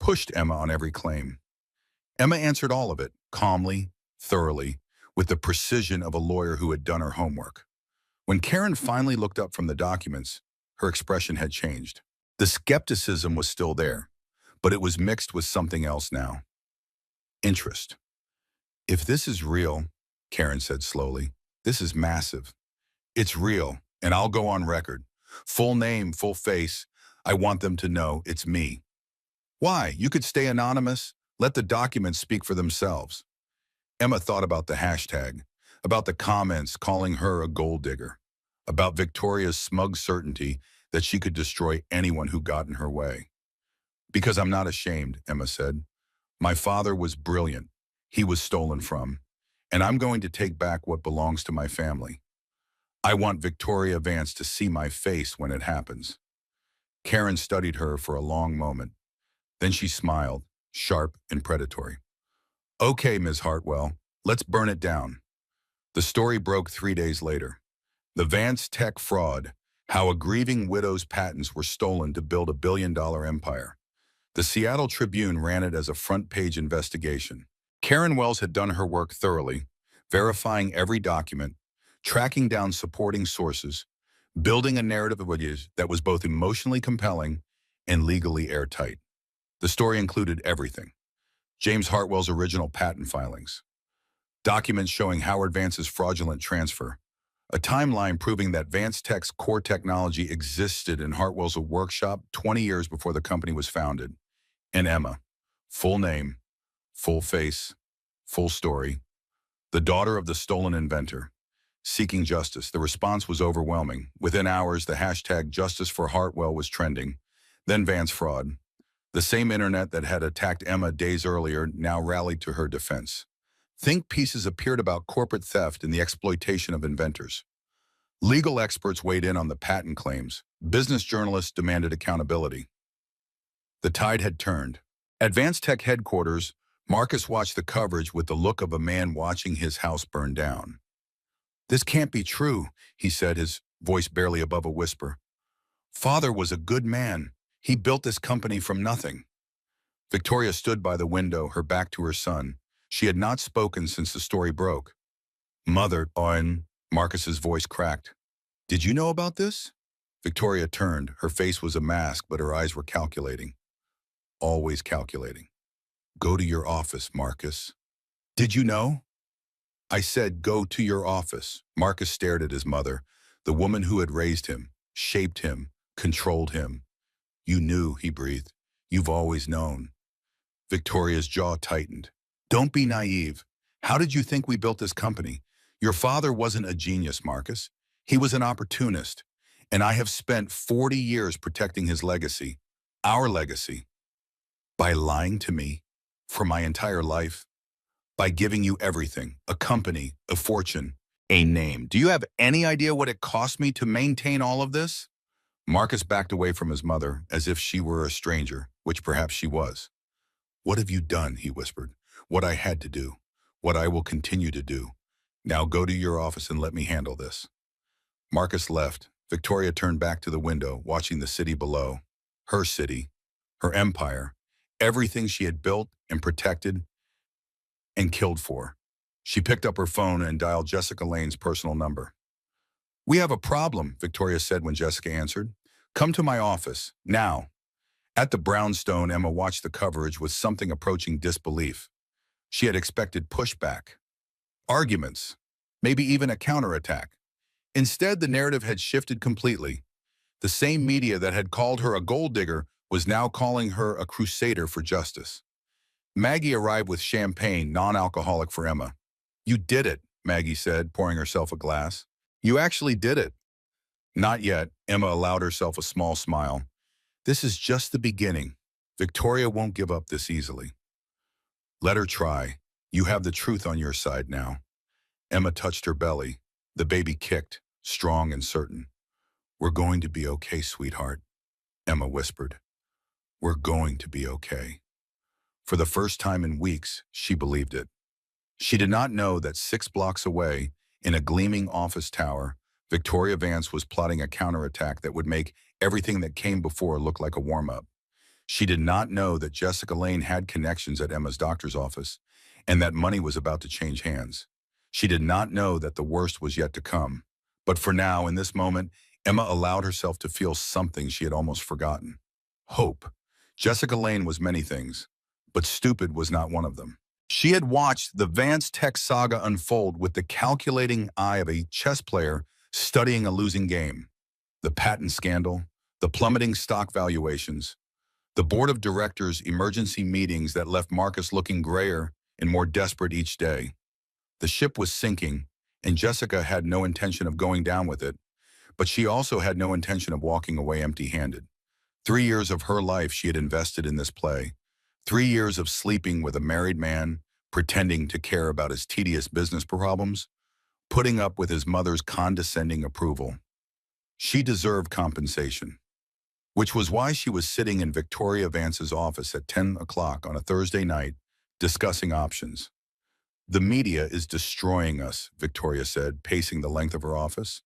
pushed Emma on every claim. Emma answered all of it, calmly, thoroughly, with the precision of a lawyer who had done her homework. When Karen finally looked up from the documents, her expression had changed. The skepticism was still there, but it was mixed with something else now. Interest. "If this is real," Karen said slowly, "this is massive. It's real, and I'll go on record. Full name, full face. I want them to know it's me." "Why? You could stay anonymous. Let the documents speak for themselves." Emma thought about the hashtag, about the comments calling her a gold digger, about Victoria's smug certainty that she could destroy anyone who got in her way. "Because I'm not ashamed," Emma said. "My father was brilliant. He was stolen from. And I'm going to take back what belongs to my family. I want Victoria Vance to see my face when it happens." Karen studied her for a long moment. Then she smiled, sharp and predatory. "Okay, Ms. Hartwell, let's burn it down." The story broke 3 days later. The Vance Tech fraud, how a grieving widow's patents were stolen to build a billion-dollar empire. The Seattle Tribune ran it as a front-page investigation. Karen Wells had done her work thoroughly, verifying every document, tracking down supporting sources, building a narrative of it that was both emotionally compelling and legally airtight. The story included everything: James Hartwell's original patent filings, documents showing Howard Vance's fraudulent transfer, a timeline proving that Vance Tech's core technology existed in Hartwell's workshop 20 years before the company was founded, and Emma, full name, full face, full story, the daughter of the stolen inventor, seeking justice. The response was overwhelming. Within hours, the hashtag Justice for Hartwell was trending. Then Vance fraud. The same internet that had attacked Emma days earlier now rallied to her defense. Think pieces appeared about corporate theft and the exploitation of inventors. Legal experts weighed in on the patent claims. Business journalists demanded accountability. The tide had turned. Advanced Tech headquarters, Marcus watched the coverage with the look of a man watching his house burn down. "This can't be true," he said, his voice barely above a whisper. "Father was a good man. He built this company from nothing." Victoria stood by the window, her back to her son. She had not spoken since the story broke. "Mother, Owen," Marcus's voice cracked. "Did you know about this?" Victoria turned. Her face was a mask, but her eyes were calculating. Always calculating. "Go to your office, Marcus." "Did you know?" "I said go to your office." Marcus stared at his mother, the woman who had raised him, shaped him, controlled him. "You knew," he breathed. "You've always known." Victoria's jaw tightened. "Don't be naive. How did you think we built this company? Your father wasn't a genius, Marcus. He was an opportunist. And I have spent 40 years protecting his legacy, our legacy, by lying to me for my entire life, by giving you everything, a company, a fortune, a name. Do you have any idea what it cost me to maintain all of this?" Marcus backed away from his mother as if she were a stranger, which perhaps she was. "What have you done?" he whispered. "What I had to do. What I will continue to do. Now go to your office and let me handle this." Marcus left. Victoria turned back to the window, watching the city below. Her city, her empire, everything she had built and protected and killed for. She picked up her phone and dialed Jessica Lane's personal number. "We have a problem," Victoria said when Jessica answered. "Come to my office, now." At the brownstone, Emma watched the coverage with something approaching disbelief. She had expected pushback, arguments, maybe even a counterattack. Instead, the narrative had shifted completely. The same media that had called her a gold digger was now calling her a crusader for justice. Maggie arrived with champagne, non-alcoholic for Emma. "You did it," Maggie said, pouring herself a glass. "You actually did it." "Not yet," Emma allowed herself a small smile. "This is just the beginning. Victoria won't give up this easily." "Let her try. You have the truth on your side now." Emma touched her belly. The baby kicked, strong and certain. "We're going to be okay, sweetheart," Emma whispered. "We're going to be okay." For the first time in weeks, she believed it. She did not know that 6 blocks away, in a gleaming office tower, Victoria Vance was plotting a counterattack that would make everything that came before look like a warm-up. She did not know that Jessica Lane had connections at Emma's doctor's office and that money was about to change hands. She did not know that the worst was yet to come. But for now, in this moment, Emma allowed herself to feel something she had almost forgotten. Hope. Jessica Lane was many things, but stupid was not one of them. She had watched the Vance Tech saga unfold with the calculating eye of a chess player studying a losing game. The patent scandal, the plummeting stock valuations, the board of directors' emergency meetings that left Marcus looking grayer and more desperate each day. The ship was sinking, and Jessica had no intention of going down with it, but she also had no intention of walking away empty-handed. 3 years of her life she had invested in this play. 3 years of sleeping with a married man, pretending to care about his tedious business problems, putting up with his mother's condescending approval. She deserved compensation, which was why she was sitting in Victoria Vance's office at 10 o'clock on a Thursday night, discussing options. "The media is destroying us," Victoria said, pacing the length of her office.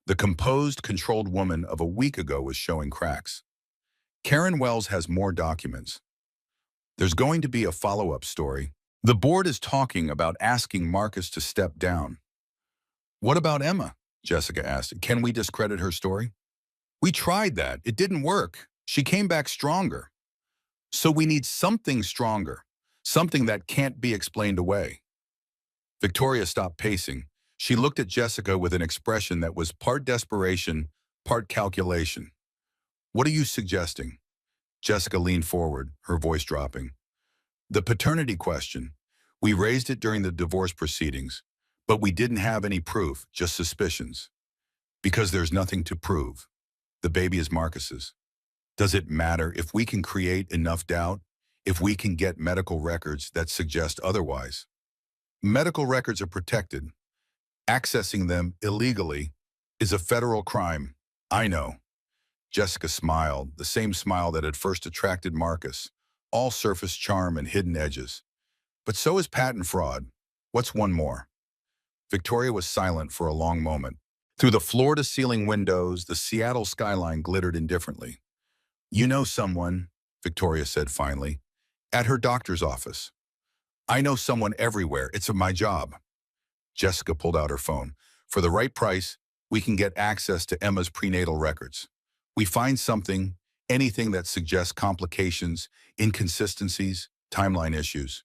The composed, controlled woman of a week ago was showing cracks. "Karen Wells has more documents. There's going to be a follow-up story. The board is talking about asking Marcus to step down." "What about Emma?" Jessica asked. "Can we discredit her story?" "We tried that. It didn't work. She came back stronger. So we need something stronger, something that can't be explained away." Victoria stopped pacing. She looked at Jessica with an expression that was part desperation, part calculation. "What are you suggesting?" Jessica leaned forward, her voice dropping. "The paternity question. We raised it during the divorce proceedings, but we didn't have any proof, just suspicions. Because there's nothing to prove. The baby is Marcus's. Does it matter if we can create enough doubt, if we can get medical records that suggest otherwise? Medical records are protected. Accessing them illegally is a federal crime. I know. Jessica smiled, the same smile that had first attracted Marcus, all surface charm and hidden edges. But so is patent fraud. What's one more? Victoria was silent for a long moment. Through the floor-to-ceiling windows, the Seattle skyline glittered indifferently. You know someone, Victoria said finally, at her doctor's office. I know someone everywhere. It's my job. Jessica pulled out her phone. For the right price, we can get access to Emma's prenatal records. We find something, anything that suggests complications, inconsistencies, timeline issues.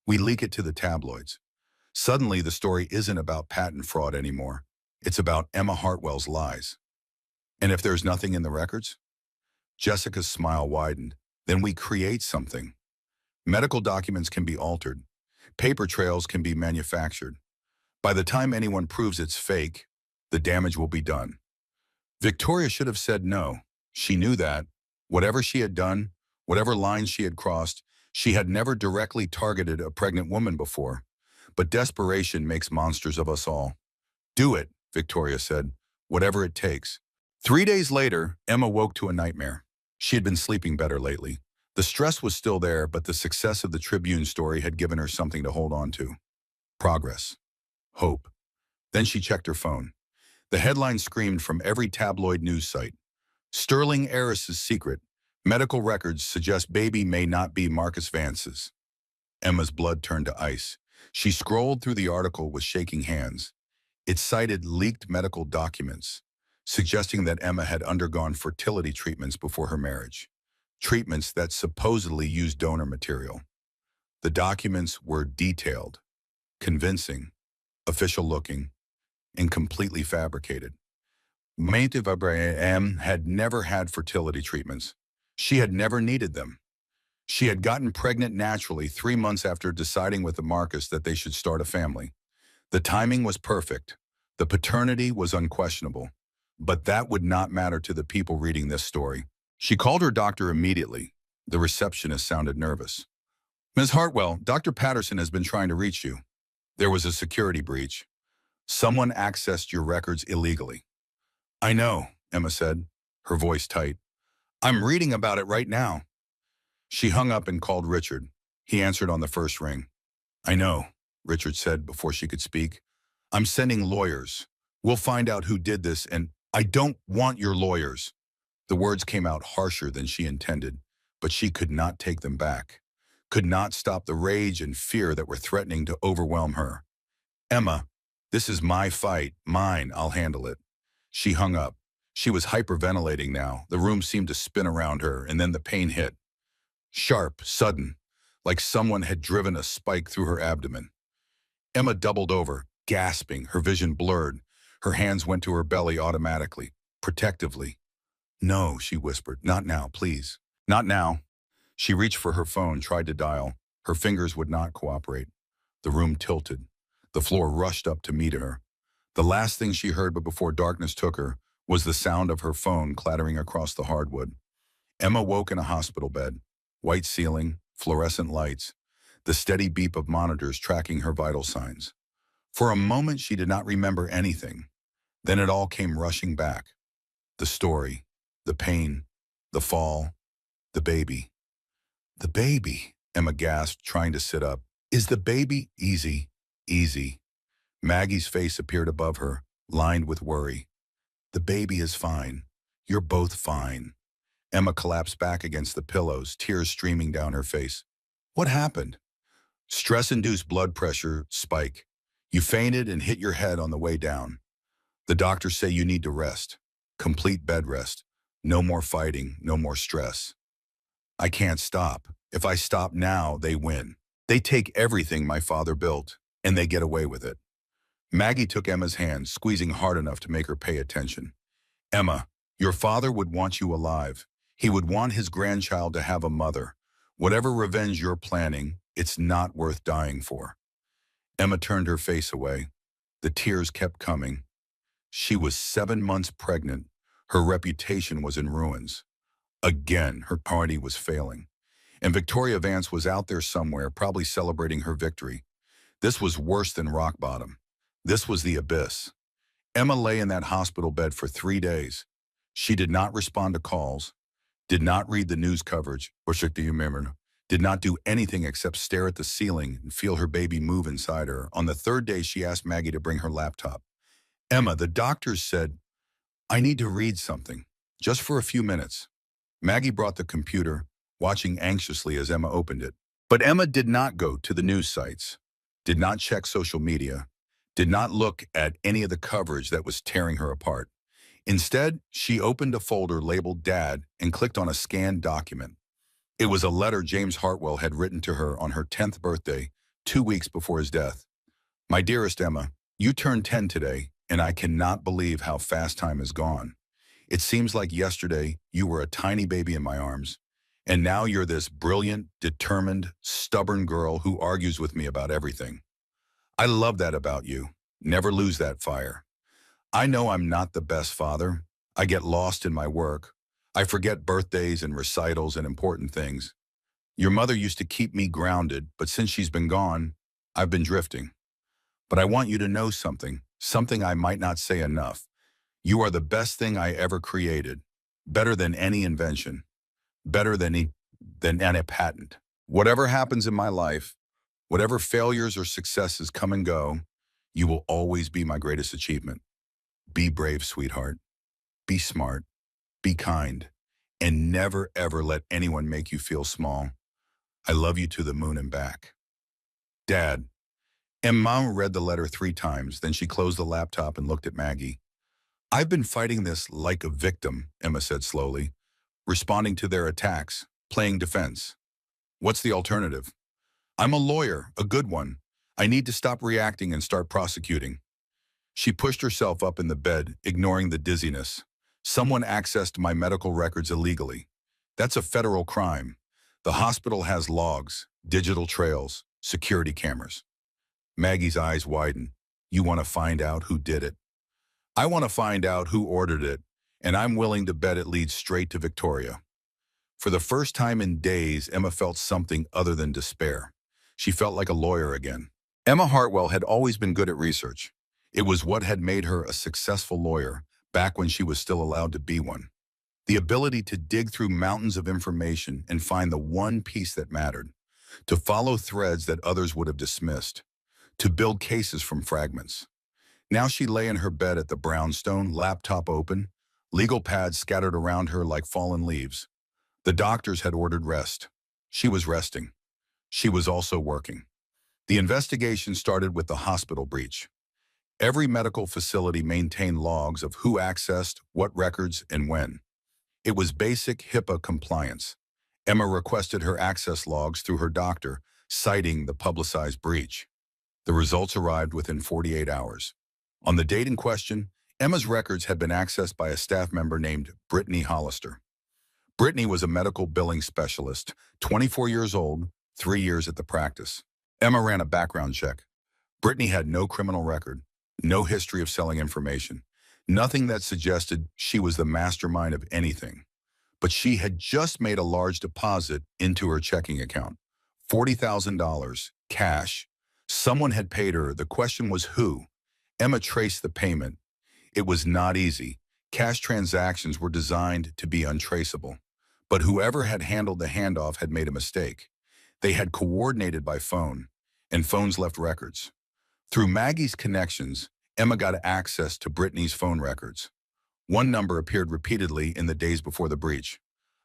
We leak it to the tabloids. Suddenly, the story isn't about patent fraud anymore. It's about Emma Hartwell's lies. And if there's nothing in the records? Jessica's smile widened. Then we create something. Medical documents can be altered. Paper trails can be manufactured. By the time anyone proves it's fake, the damage will be done. Victoria should have said no. She knew that. Whatever she had done, whatever lines she had crossed, she had never directly targeted a pregnant woman before. But desperation makes monsters of us all. Do it, Victoria said, whatever it takes. 3 days later, Emma woke to a nightmare. She had been sleeping better lately. The stress was still there, but the success of the Tribune story had given her something to hold on to. Progress. Hope. Then she checked her phone. The headline screamed from every tabloid news site. Sterling heiress's secret. Medical records suggest baby may not be Marcus Vance's. Emma's blood turned to ice. She scrolled through the article with shaking hands. It cited leaked medical documents, suggesting that Emma had undergone fertility treatments before her marriage. Treatments that supposedly used donor material. The documents were detailed, convincing, official-looking, and completely fabricated. Em had never had fertility treatments. She had never needed them. She had gotten pregnant naturally 3 months after deciding with the Marcus that they should start a family. The timing was perfect. The paternity was unquestionable. But that would not matter to the people reading this story. She called her doctor immediately. The receptionist sounded nervous. Ms. Hartwell, Dr. Patterson has been trying to reach you. There was a security breach. Someone accessed your records illegally. I know, Emma said, her voice tight. I'm reading about it right now. She hung up and called Richard. He answered on the first ring. I know, Richard said before she could speak. I'm sending lawyers. We'll find out who did this, and I don't want your lawyers. The words came out harsher than she intended, but she could not take them back, could not stop the rage and fear that were threatening to overwhelm her. Emma, this is my fight, mine, I'll handle it. She hung up. She was hyperventilating now. The room seemed to spin around her, and then the pain hit. Sharp, sudden, like someone had driven a spike through her abdomen. Emma doubled over, gasping, her vision blurred. Her hands went to her belly automatically, protectively. No, she whispered, not now, please. Not now. She reached for her phone, tried to dial. Her fingers would not cooperate. The room tilted. The floor rushed up to meet her. The last thing she heard before darkness took her was the sound of her phone clattering across the hardwood. Emma woke in a hospital bed. White ceiling, fluorescent lights, the steady beep of monitors tracking her vital signs. For a moment, she did not remember anything. Then it all came rushing back. The story, the pain, the fall, the baby. The baby, Emma gasped, trying to sit up. Is the baby easy? Easy. Maggie's face appeared above her, lined with worry. The baby is fine. You're both fine. Emma collapsed back against the pillows, tears streaming down her face. What happened? Stress-induced blood pressure spike. You fainted and hit your head on the way down. The doctors say you need to rest. Complete bed rest. No more fighting, no more stress. I can't stop. If I stop now, they win. They take everything my father built, and they get away with it. Maggie took Emma's hand, squeezing hard enough to make her pay attention. Emma, your father would want you alive. He would want his grandchild to have a mother. Whatever revenge you're planning, it's not worth dying for. Emma turned her face away. The tears kept coming. She was 7 months pregnant. Her reputation was in ruins. Again, her party was failing. And Victoria Vance was out there somewhere, probably celebrating her victory. This was worse than rock bottom. This was the abyss. Emma lay in that hospital bed for 3 days. She did not respond to calls, did not read the news coverage, or did not do anything except stare at the ceiling and feel her baby move inside her. On the third day, she asked Maggie to bring her laptop. Emma, the doctors said, I need to read something, just for a few minutes. Maggie brought the computer, watching anxiously as Emma opened it. But Emma did not go to the news sites, did not check social media, did not look at any of the coverage that was tearing her apart. Instead, she opened a folder labeled Dad and clicked on a scanned document. It was a letter James Hartwell had written to her on her 10th birthday, 2 weeks before his death. My dearest Emma, you turned 10 today, and I cannot believe how fast time has gone. It seems like yesterday you were a tiny baby in my arms, and now you're this brilliant, determined, stubborn girl who argues with me about everything. I love that about you. Never lose that fire. I know I'm not the best father. I get lost in my work. I forget birthdays and recitals and important things. Your mother used to keep me grounded, but since she's been gone, I've been drifting. But I want you to know something I might not say enough. You are the best thing I ever created, better than any invention, better than any patent. Whatever happens in my life, whatever failures or successes come and go, you will always be my greatest achievement. Be brave, sweetheart. Be smart. Be kind. And never, ever let anyone make you feel small. I love you to the moon and back. Dad. And Mom read the letter 3 times, then she closed the laptop and looked at Maggie. I've been fighting this like a victim, Emma said slowly, responding to their attacks, playing defense. What's the alternative? I'm a lawyer, a good one. I need to stop reacting and start prosecuting. She pushed herself up in the bed, ignoring the dizziness. Someone accessed my medical records illegally. That's a federal crime. The hospital has logs, digital trails, security cameras. Maggie's eyes widen. You want to find out who did it? I want to find out who ordered it, and I'm willing to bet it leads straight to Victoria. For the first time in days, Emma felt something other than despair. She felt like a lawyer again. Emma Hartwell had always been good at research. It was what had made her a successful lawyer back when she was still allowed to be one. The ability to dig through mountains of information and find the one piece that mattered, to follow threads that others would have dismissed, to build cases from fragments. Now she lay in her bed at the brownstone, laptop open, legal pads scattered around her like fallen leaves. The doctors had ordered rest. She was resting. She was also working. The investigation started with the hospital breach. Every medical facility maintained logs of who accessed, what records, and when. It was basic HIPAA compliance. Emma requested her access logs through her doctor, citing the publicized breach. The results arrived within 48 hours. On the date in question, Emma's records had been accessed by a staff member named Brittany Hollister. Brittany was a medical billing specialist, 24 years old, 3 years at the practice. Emma ran a background check. Brittany had no criminal record, no history of selling information, nothing that suggested she was the mastermind of anything. But she had just made a large deposit into her checking account. $40,000, cash. Someone had paid her. The question was who? Emma traced the payment. It was not easy. Cash transactions were designed to be untraceable. But whoever had handled the handoff had made a mistake. They had coordinated by phone, and phones left records. Through Maggie's connections, Emma got access to Brittany's phone records. One number appeared repeatedly in the days before the breach.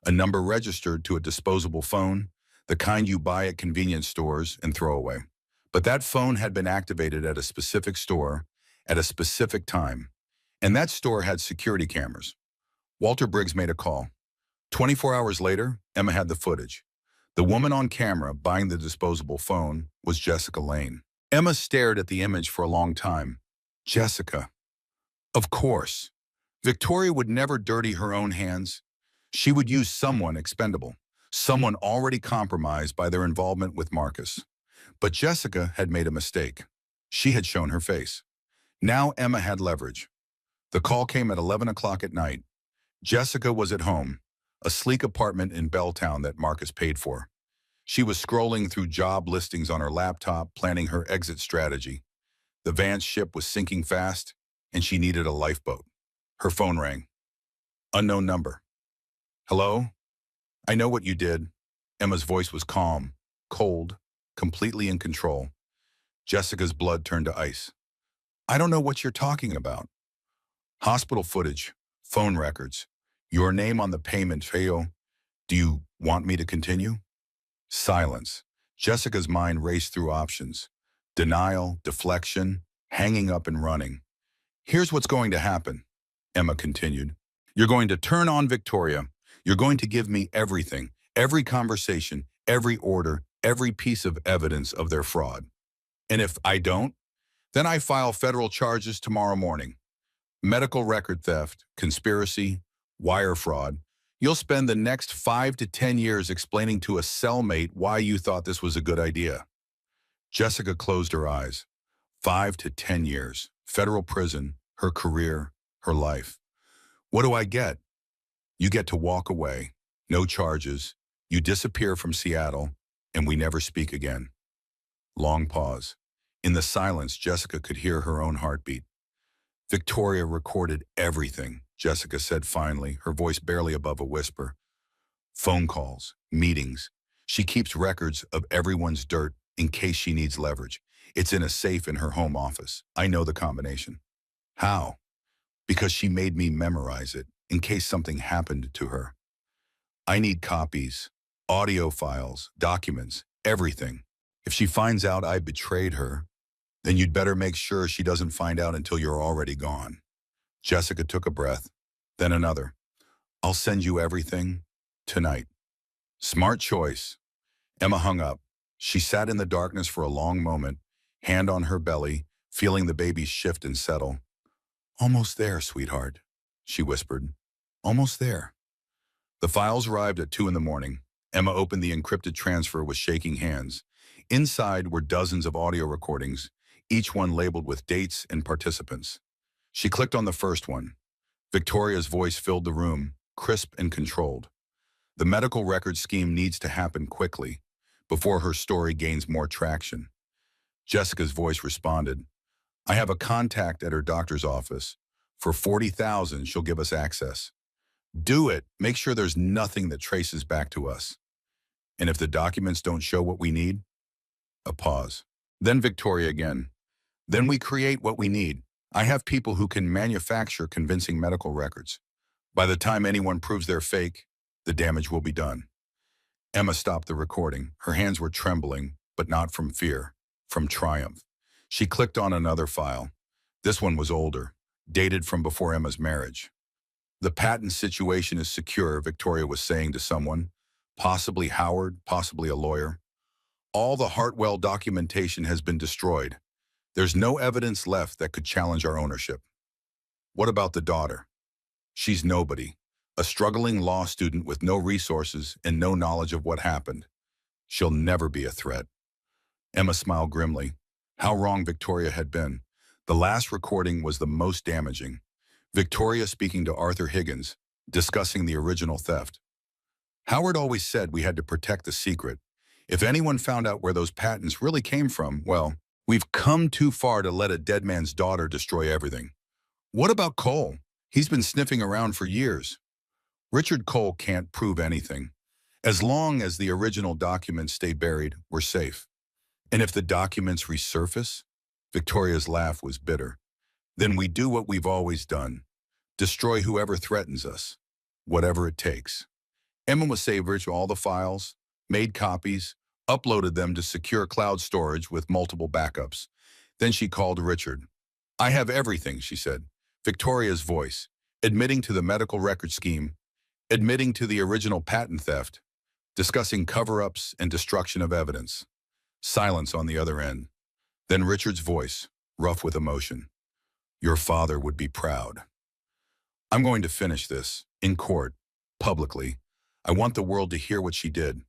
A number registered to a disposable phone, the kind you buy at convenience stores and throw away. But that phone had been activated at a specific store, at a specific time. And that store had security cameras. Walter Briggs made a call. 24 hours later, Emma had the footage. The woman on camera buying the disposable phone was Jessica Lane. Emma stared at the image for a long time. Jessica. Of course. Victoria would never dirty her own hands. She would use someone expendable, someone already compromised by their involvement with Marcus. But Jessica had made a mistake. She had shown her face. Now Emma had leverage. The call came at 11 o'clock at night. Jessica was at home, a sleek apartment in Belltown that Marcus paid for. She was scrolling through job listings on her laptop, planning her exit strategy. The Vance ship was sinking fast. and she needed a lifeboat. Her phone rang. Unknown number. Hello? I know what you did. Emma's voice was calm, cold, completely in control. Jessica's blood turned to ice. I don't know what you're talking about. Hospital footage, phone records, your name on the payment trail. Do you want me to continue? Silence. Jessica's mind raced through options. Denial, deflection, hanging up and running. Here's what's going to happen, Emma continued. You're going to turn on Victoria. You're going to give me everything, every conversation, every order, every piece of evidence of their fraud. And if I don't, then I file federal charges tomorrow morning. Medical record theft, conspiracy, wire fraud. You'll spend the next 5 to 10 years explaining to a cellmate why you thought this was a good idea. Jessica closed her eyes. 5 to 10 years, federal prison, her career, her life. What do I get? You get to walk away, no charges, you disappear from Seattle, and we never speak again. Long pause. In the silence, Jessica could hear her own heartbeat. Victoria recorded everything, Jessica said finally, her voice barely above a whisper. Phone calls, meetings. She keeps records of everyone's dirt in case she needs leverage. It's in a safe in her home office. I know the combination. How? Because she made me memorize it in case something happened to her. I need copies, audio files, documents, everything. If she finds out I betrayed her, then you'd better make sure she doesn't find out until you're already gone. Jessica took a breath, then another. I'll send you everything tonight. Smart choice. Emma hung up. She sat in the darkness for a long moment, hand on her belly, feeling the baby shift and settle. Almost there, sweetheart, she whispered. Almost there. The files arrived at 2 in the morning. Emma opened the encrypted transfer with shaking hands. Inside were dozens of audio recordings, each one labeled with dates and participants. She clicked on the first one. Victoria's voice filled the room, crisp and controlled. The medical record scheme needs to happen quickly, before her story gains more traction. Jessica's voice responded, I have a contact at her doctor's office. For $40,000, she'll give us access. Do it. Make sure there's nothing that traces back to us. And if the documents don't show what we need? A pause. Then Victoria again. Then we create what we need. I have people who can manufacture convincing medical records. By the time anyone proves they're fake, the damage will be done. Emma stopped the recording. Her hands were trembling, but not from fear, from triumph. She clicked on another file. This one was older, dated from before Emma's marriage. The patent situation is secure, Victoria was saying to someone, possibly Howard, possibly a lawyer. All the Hartwell documentation has been destroyed. There's no evidence left that could challenge our ownership. What about the daughter? She's nobody, a struggling law student with no resources and no knowledge of what happened. She'll never be a threat. Emma smiled grimly. How wrong Victoria had been. The last recording was the most damaging. Victoria speaking to Arthur Higgins, discussing the original theft. Howard always said we had to protect the secret. If anyone found out where those patents really came from, well, we've come too far to let a dead man's daughter destroy everything. What about Cole? He's been sniffing around for years. Richard Cole can't prove anything. As long as the original documents stay buried, we're safe. And if the documents resurface? Victoria's laugh was bitter. Then we do what we've always done. Destroy whoever threatens us, whatever it takes. Emma was saved all the files, made copies, uploaded them to secure cloud storage with multiple backups. Then she called Richard. I have everything, she said. Victoria's voice, admitting to the medical record scheme, admitting to the original patent theft, discussing cover-ups and destruction of evidence. Silence on the other end. Then Richard's voice, rough with emotion. Your father would be proud. I'm going to finish this, in court, publicly. I want the world to hear what she did.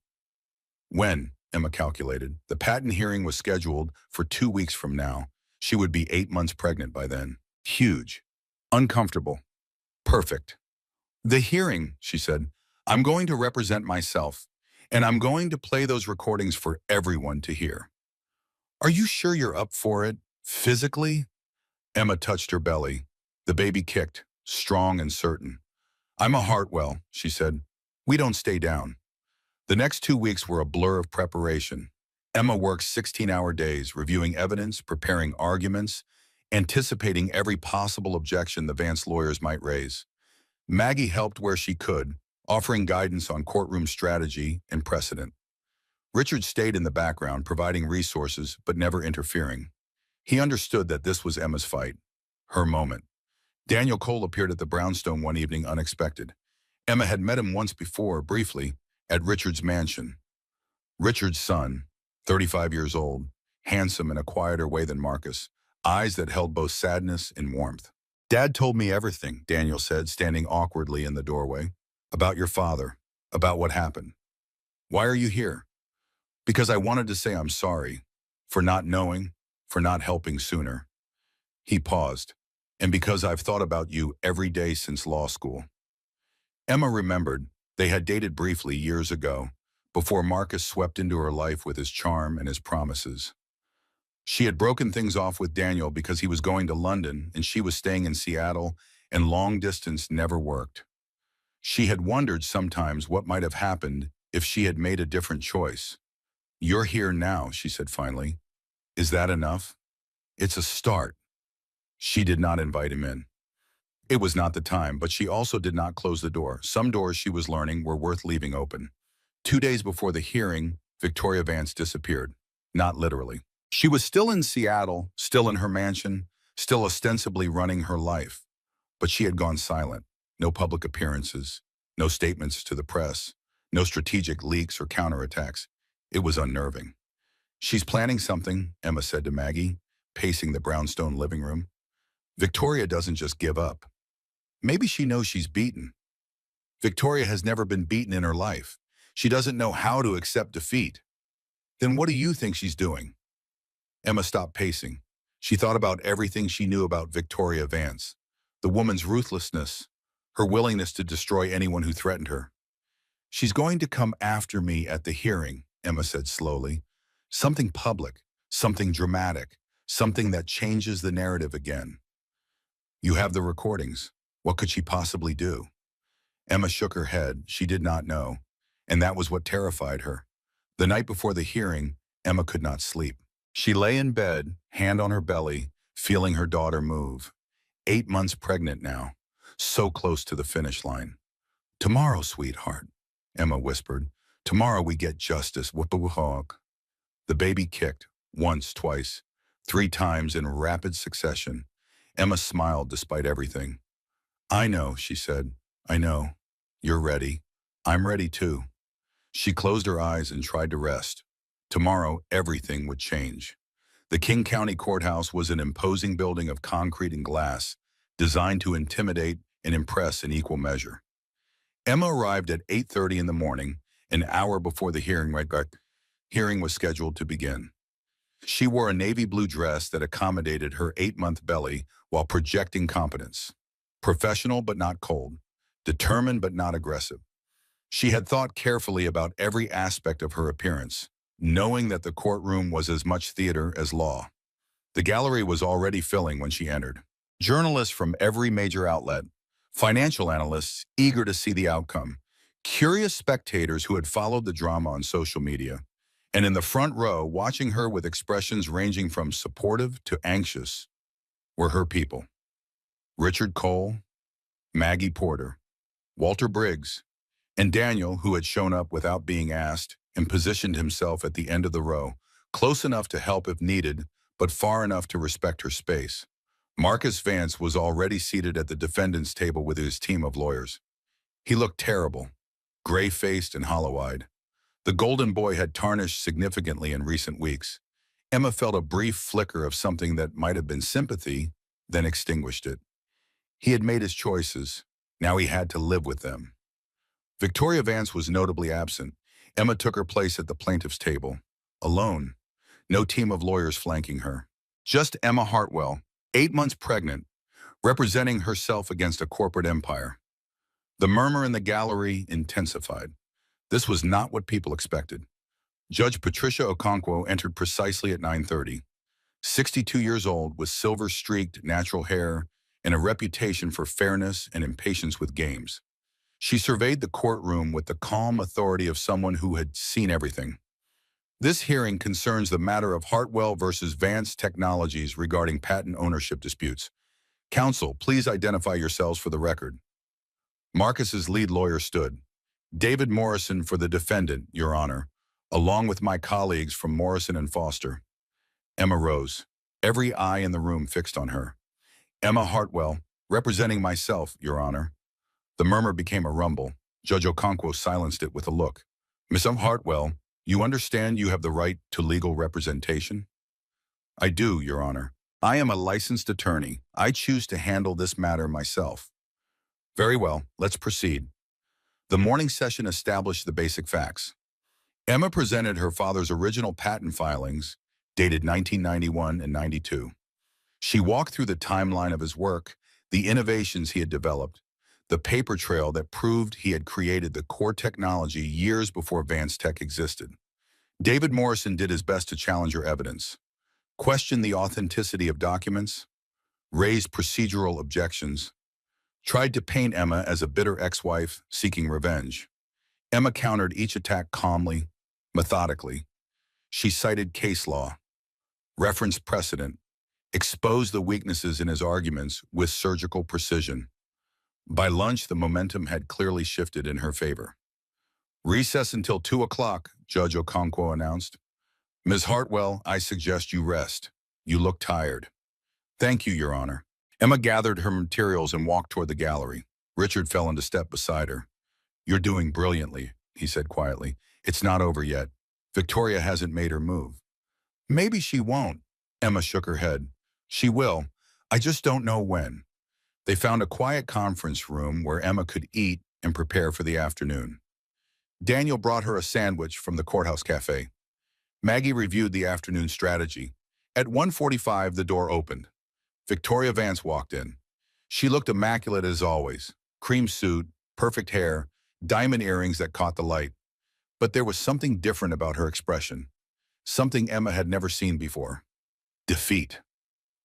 When, Emma calculated, the patent hearing was scheduled for 2 weeks from now. She would be 8 months pregnant by then. Huge. Uncomfortable. Perfect. The hearing, she said, I'm going to represent myself, and I'm going to play those recordings for everyone to hear. Are you sure you're up for it? Physically? Emma touched her belly. The baby kicked, strong and certain. "I'm a Hartwell," she said. "We don't stay down." The next 2 weeks were a blur of preparation. Emma worked 16-hour days, reviewing evidence, preparing arguments, anticipating every possible objection the Vance lawyers might raise. Maggie helped where she could, offering guidance on courtroom strategy and precedent. Richard stayed in the background, providing resources but never interfering. He understood that this was Emma's fight, her moment. Daniel Cole appeared at the brownstone one evening unexpected. Emma had met him once before, briefly, at Richard's mansion. Richard's son, 35 years old, handsome in a quieter way than Marcus, eyes that held both sadness and warmth. "Dad told me everything," Daniel said, standing awkwardly in the doorway. "About your father, about what happened. Why are you here?" "Because I wanted to say I'm sorry, for not knowing, for not helping sooner." He paused. "And because I've thought about you every day since law school." Emma remembered they had dated briefly years ago, before Marcus swept into her life with his charm and his promises. She had broken things off with Daniel because he was going to London and she was staying in Seattle, and long distance never worked. She had wondered sometimes what might have happened if she had made a different choice. "You're here now," she said finally. "Is that enough?" "It's a start." She did not invite him in. It was not the time, but she also did not close the door. Some doors, she was learning, were worth leaving open. 2 days before the hearing, Victoria Vance disappeared. Not literally. She was still in Seattle, still in her mansion, still ostensibly running her life. But she had gone silent. No public appearances, no statements to the press, no strategic leaks or counterattacks. It was unnerving. "She's planning something," Emma said to Maggie, pacing the brownstone living room. "Victoria doesn't just give up. Maybe she knows she's beaten. Victoria has never been beaten in her life. She doesn't know how to accept defeat. Then what do you think she's doing?" Emma stopped pacing. She thought about everything she knew about Victoria Vance, the woman's ruthlessness, her willingness to destroy anyone who threatened her. "She's going to come after me at the hearing," Emma said slowly. "Something public, something dramatic, something that changes the narrative again." "You have the recordings. What could she possibly do?" Emma shook her head. She did not know, and that was what terrified her. The night before the hearing, Emma could not sleep. She lay in bed, hand on her belly, feeling her daughter move. 8 months pregnant now, so close to the finish line. "Tomorrow, sweetheart," Emma whispered. "Tomorrow we get justice. Whoop-a-hog." The baby kicked, once, twice, 3 times in rapid succession. Emma smiled despite everything. "I know," she said. "I know. You're ready. I'm ready too." She closed her eyes and tried to rest. Tomorrow, everything would change. The King County Courthouse was an imposing building of concrete and glass, designed to intimidate and impress in equal measure. Emma arrived at 8:30 in the morning, an hour before the hearing was scheduled to begin. She wore a navy blue dress that accommodated her 8-month belly while projecting competence. Professional but not cold, determined but not aggressive. She had thought carefully about every aspect of her appearance, knowing that the courtroom was as much theater as law. The gallery was already filling when she entered. Journalists from every major outlet, financial analysts eager to see the outcome, curious spectators who had followed the drama on social media, and in the front row, watching her with expressions ranging from supportive to anxious, were her people. Richard Cole, Maggie Porter, Walter Briggs, and Daniel, who had shown up without being asked and positioned himself at the end of the row, close enough to help if needed, but far enough to respect her space. Marcus Vance was already seated at the defendant's table with his team of lawyers. He looked terrible, gray-faced and hollow-eyed. The golden boy had tarnished significantly in recent weeks. Emma felt a brief flicker of something that might have been sympathy, then extinguished it. He had made his choices. Now he had to live with them. Victoria Vance was notably absent. Emma took her place at the plaintiff's table, alone. No team of lawyers flanking her. Just Emma Hartwell, 8 months pregnant, representing herself against a corporate empire. The murmur in the gallery intensified. This was not what people expected. Judge Patricia Okonkwo entered precisely at 9:30. 62 years old, with silver-streaked natural hair and a reputation for fairness and impatience with games. She surveyed the courtroom with the calm authority of someone who had seen everything. This hearing concerns the matter of Hartwell versus Vance Technologies regarding patent ownership disputes. Counsel, please identify yourselves for the record. Marcus's lead lawyer stood. David Morrison for the defendant, Your Honor, along with my colleagues from Morrison and Foster. Emma rose, every eye in the room fixed on her. Emma Hartwell, representing myself, Your Honor. The murmur became a rumble. Judge Okonkwo silenced it with a look. Miss Hartwell, you understand you have the right to legal representation? I do, Your Honor. I am a licensed attorney. I choose to handle this matter myself. Very well, let's proceed. The morning session established the basic facts. Emma presented her father's original patent filings, dated 1991 and 92. She walked through the timeline of his work, the innovations he had developed, the paper trail that proved he had created the core technology years before Vance Tech existed. David Morrison did his best to challenge her evidence, questioned the authenticity of documents, raised procedural objections, tried to paint Emma as a bitter ex-wife seeking revenge. Emma countered each attack calmly, methodically. She cited case law, referenced precedent, exposed the weaknesses in his arguments with surgical precision. By lunch, the momentum had clearly shifted in her favor. Recess until 2 o'clock, Judge Okonkwo announced. Ms. Hartwell, I suggest you rest. You look tired. Thank you, Your Honor. Emma gathered her materials and walked toward the gallery. Richard fell into step beside her. You're doing brilliantly, he said quietly. It's not over yet. Victoria hasn't made her move. Maybe she won't. Emma shook her head. She will. I just don't know when. They found a quiet conference room where Emma could eat and prepare for the afternoon. Daniel brought her a sandwich from the courthouse cafe. Maggie reviewed the afternoon strategy. At 1:45, the door opened. Victoria Vance walked in. She looked immaculate as always. Cream suit, perfect hair, diamond earrings that caught the light. But there was something different about her expression. Something Emma had never seen before. Defeat.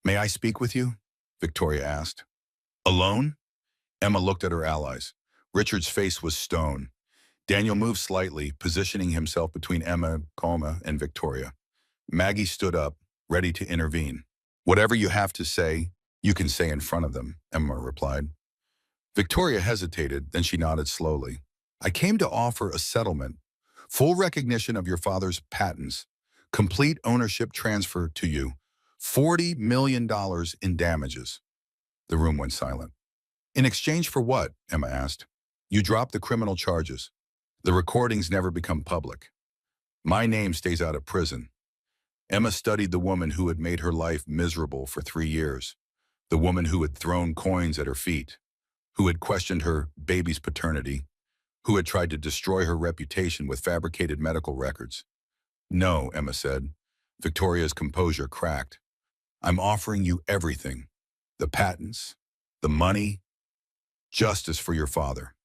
May I speak with you? Victoria asked. Alone? Emma looked at her allies. Richard's face was stone. Daniel moved slightly, positioning himself between Emma, Coma, and Victoria. Maggie stood up, ready to intervene. Whatever you have to say, you can say in front of them, Emma replied. Victoria hesitated, then she nodded slowly. I came to offer a settlement, full recognition of your father's patents, complete ownership transfer to you, $40 million in damages. The room went silent. In exchange for what? Emma asked. You drop the criminal charges. The recordings never become public. My name stays out of prison. Emma studied the woman who had made her life miserable for 3 years, the woman who had thrown coins at her feet, who had questioned her baby's paternity, who had tried to destroy her reputation with fabricated medical records. No, Emma said. Victoria's composure cracked. I'm offering you everything. The patents, the money, justice for your father.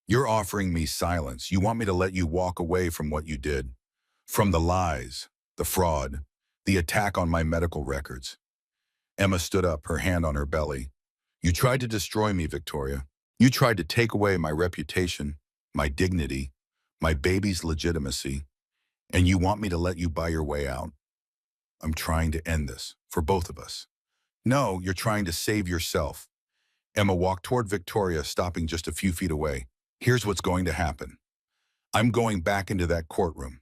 You're offering me silence. You want me to let you walk away from what you did, from the lies, the fraud, the attack on my medical records. Emma stood up, her hand on her belly. You tried to destroy me, Victoria. You tried to take away my reputation, my dignity, my baby's legitimacy, and you want me to let you buy your way out. I'm trying to end this, for both of us. No, you're trying to save yourself. Emma walked toward Victoria, stopping just a few feet away. Here's what's going to happen. I'm going back into that courtroom.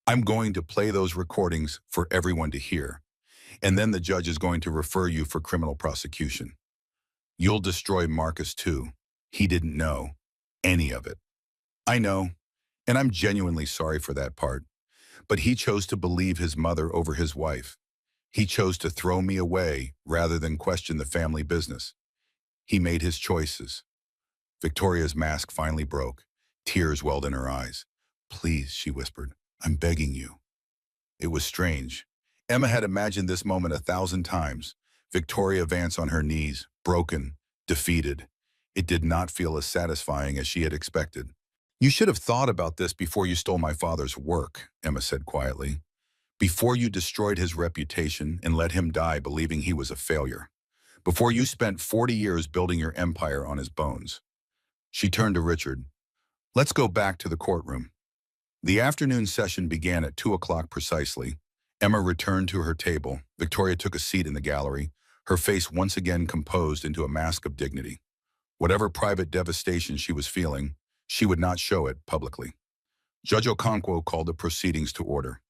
I'm going to play those recordings for everyone to hear, and then the judge is going to refer you for criminal prosecution. You'll destroy Marcus too. He didn't know any of it. I know, and I'm genuinely sorry for that part, but he chose to believe his mother over his wife. He chose to throw me away rather than question the family business. He made his choices. Victoria's mask finally broke. Tears welled in her eyes. Please, she whispered, I'm begging you. It was strange. Emma had imagined this moment 1,000 times. Victoria Vance on her knees, broken, defeated. It did not feel as satisfying as she had expected. You should have thought about this before you stole my father's work, Emma said quietly. Before you destroyed his reputation and let him die believing he was a failure. before you spent 40 years building your empire on his bones. She turned to Richard. Let's go back to the courtroom. The afternoon session began at 2 o'clock precisely. Emma returned to her table. Victoria took a seat in the gallery, her face once again composed into a mask of dignity. Whatever private devastation she was feeling, she would not show it publicly. Judge Okonkwo called the proceedings to order.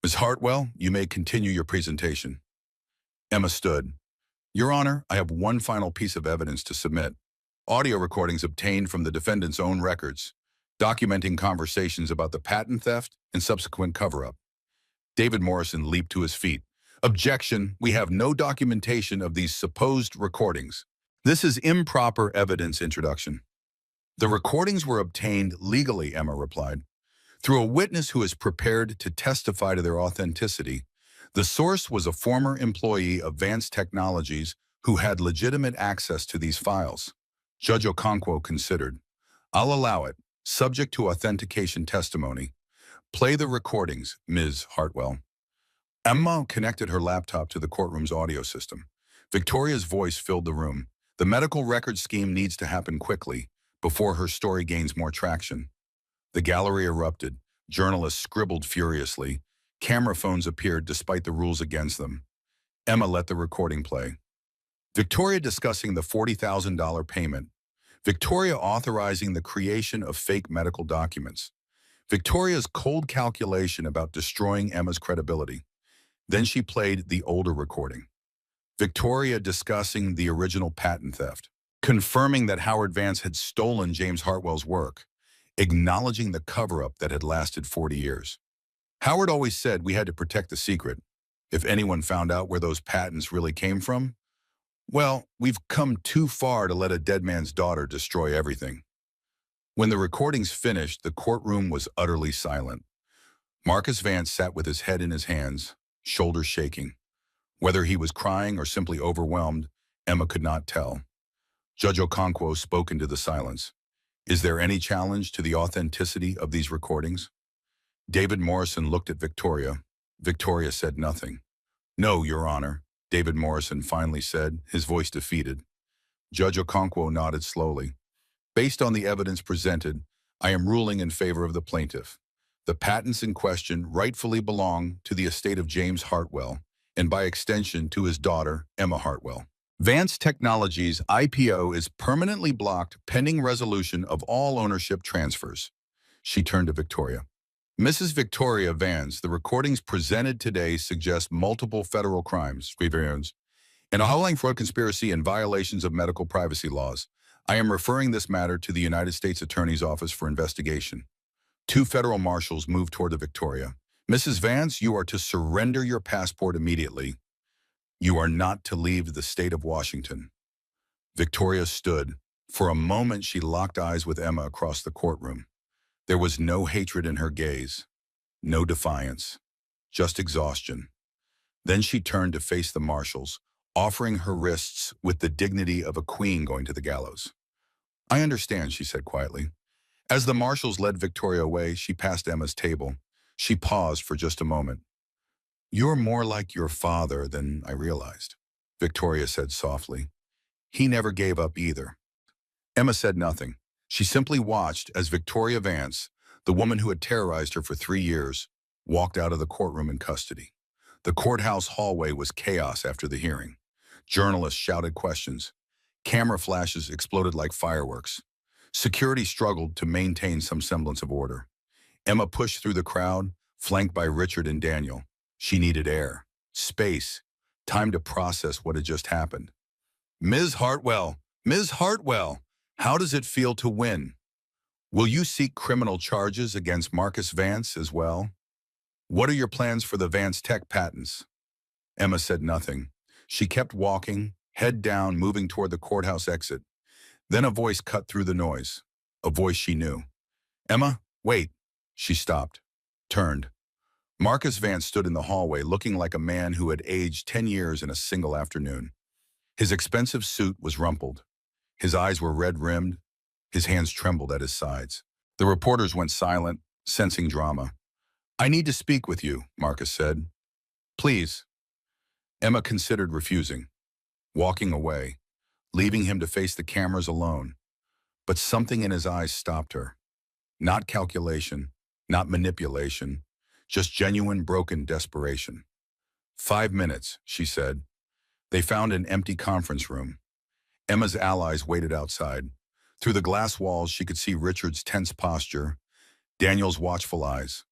Ms. Hartwell, you may continue your presentation. Emma stood. Your Honor, I have one final piece of evidence to submit. Audio recordings obtained from the defendant's own records, documenting conversations about the patent theft and subsequent cover-up. David Morrison leaped to his feet. Objection, we have no documentation of these supposed recordings. This is improper evidence introduction. The recordings were obtained legally, Emma replied, through a witness who is prepared to testify to their authenticity. The source was a former employee of Vance Technologies who had legitimate access to these files. Judge Okonkwo considered. I'll allow it, subject to authentication testimony. Play the recordings, Ms. Hartwell. Emma connected her laptop to the courtroom's audio system. Victoria's voice filled the room. The medical record scheme needs to happen quickly, before her story gains more traction. The gallery erupted. Journalists scribbled furiously. Camera phones appeared despite the rules against them. Emma let the recording play. Victoria discussing the $40,000 payment. Victoria authorizing the creation of fake medical documents. Victoria's cold calculation about destroying Emma's credibility. Then she played the older recording. Victoria discussing the original patent theft, confirming that Howard Vance had stolen James Hartwell's work, acknowledging the cover-up that had lasted 40 years. Howard always said we had to protect the secret. If anyone found out where those patents really came from, well, we've come too far to let a dead man's daughter destroy everything. When the recordings finished, the courtroom was utterly silent. Marcus Vance sat with his head in his hands, shoulders shaking. Whether he was crying or simply overwhelmed, Emma could not tell. Judge Okonkwo spoke into the silence. Is there any challenge to the authenticity of these recordings? David Morrison looked at Victoria. Victoria said nothing. No, Your Honor, David Morrison finally said, his voice defeated. Judge Okonkwo nodded slowly. Based on the evidence presented, I am ruling in favor of the plaintiff. The patents in question rightfully belong to the estate of James Hartwell, and by extension to his daughter, Emma Hartwell. Vance Technologies' IPO is permanently blocked pending resolution of all ownership transfers. She turned to Victoria. Mrs. Victoria Vance, the recordings presented today suggest multiple federal crimes, and a howling fraud conspiracy and violations of medical privacy laws. I am referring this matter to the United States Attorney's Office for investigation. Two federal marshals moved toward the Victoria. Mrs. Vance, you are to surrender your passport immediately. You are not to leave the state of Washington. Victoria stood. For a moment, she locked eyes with Emma across the courtroom. There was no hatred in her gaze, no defiance, just exhaustion. Then she turned to face the marshals, offering her wrists with the dignity of a queen going to the gallows. I understand, she said quietly. As the marshals led Victoria away, she passed Emma's table. She paused for just a moment. You're more like your father than I realized, Victoria said softly. He never gave up either. Emma said nothing. She simply watched as Victoria Vance, the woman who had terrorized her for 3 years, walked out of the courtroom in custody. The courthouse hallway was chaos after the hearing. Journalists shouted questions. Camera flashes exploded like fireworks. Security struggled to maintain some semblance of order. Emma pushed through the crowd, flanked by Richard and Daniel. She needed air, space, time to process what had just happened. Ms. Hartwell, how does it feel to win? Will you seek criminal charges against Marcus Vance as well? What are your plans for the Vance Tech patents? Emma said nothing. She kept walking, head down, moving toward the courthouse exit. Then a voice cut through the noise, a voice she knew. Emma, wait. She stopped, turned. Marcus Vance stood in the hallway looking like a man who had aged 10 years in a single afternoon. His expensive suit was rumpled. His eyes were red-rimmed. His hands trembled at his sides. The reporters went silent, sensing drama. I need to speak with you, Marcus said. Please. Emma considered refusing. walking away, leaving him to face the cameras alone. But something in his eyes stopped her. Not calculation, not manipulation, just genuine broken desperation. 5 minutes, she said. They found an empty conference room. Emma's allies waited outside. Through the glass walls, she could see Richard's tense posture, Daniel's watchful eyes.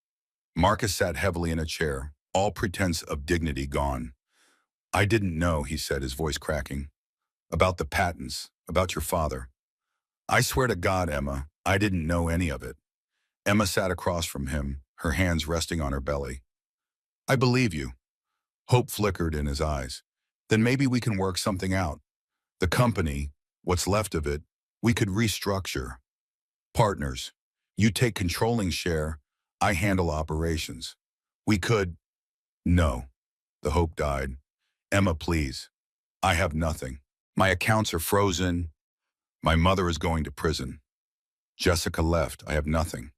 Marcus sat heavily in a chair, all pretense of dignity gone. I didn't know, he said, his voice cracking. About the patents, about your father. I swear to God, Emma, I didn't know any of it. Emma sat across from him, her hands resting on her belly. I believe you. Hope flickered in his eyes. Then maybe we can work something out. The company, what's left of it, we could restructure. Partners. You take controlling share, I handle operations. We could. No. The hope died. Emma, please. I have nothing. My accounts are frozen. My mother is going to prison. Jessica left. I have nothing.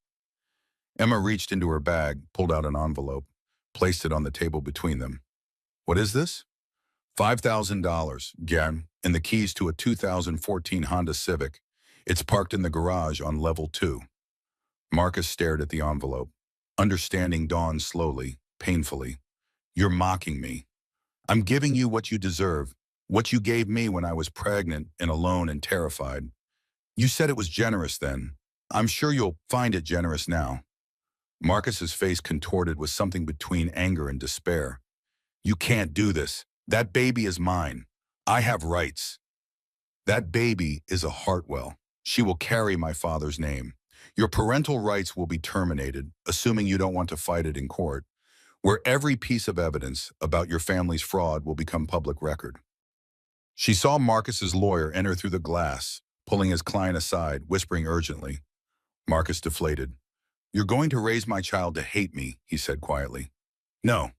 Emma reached into her bag, pulled out an envelope, placed it on the table between them. What is this? $5,000, again, and the keys to a 2014 Honda Civic. It's parked in the garage on level 2. Marcus stared at the envelope. Understanding dawned slowly, painfully. You're mocking me. I'm giving you what you deserve, what you gave me when I was pregnant and alone and terrified. You said it was generous then. I'm sure you'll find it generous now. Marcus's face contorted with something between anger and despair. You can't do this. That baby is mine. I have rights. That baby is a Hartwell. She will carry my father's name. Your parental rights will be terminated, assuming you don't want to fight it in court, where every piece of evidence about your family's fraud will become public record. She saw Marcus's lawyer enter through the glass, pulling his client aside, whispering urgently. Marcus deflated. You're going to raise my child to hate me, he said quietly. No.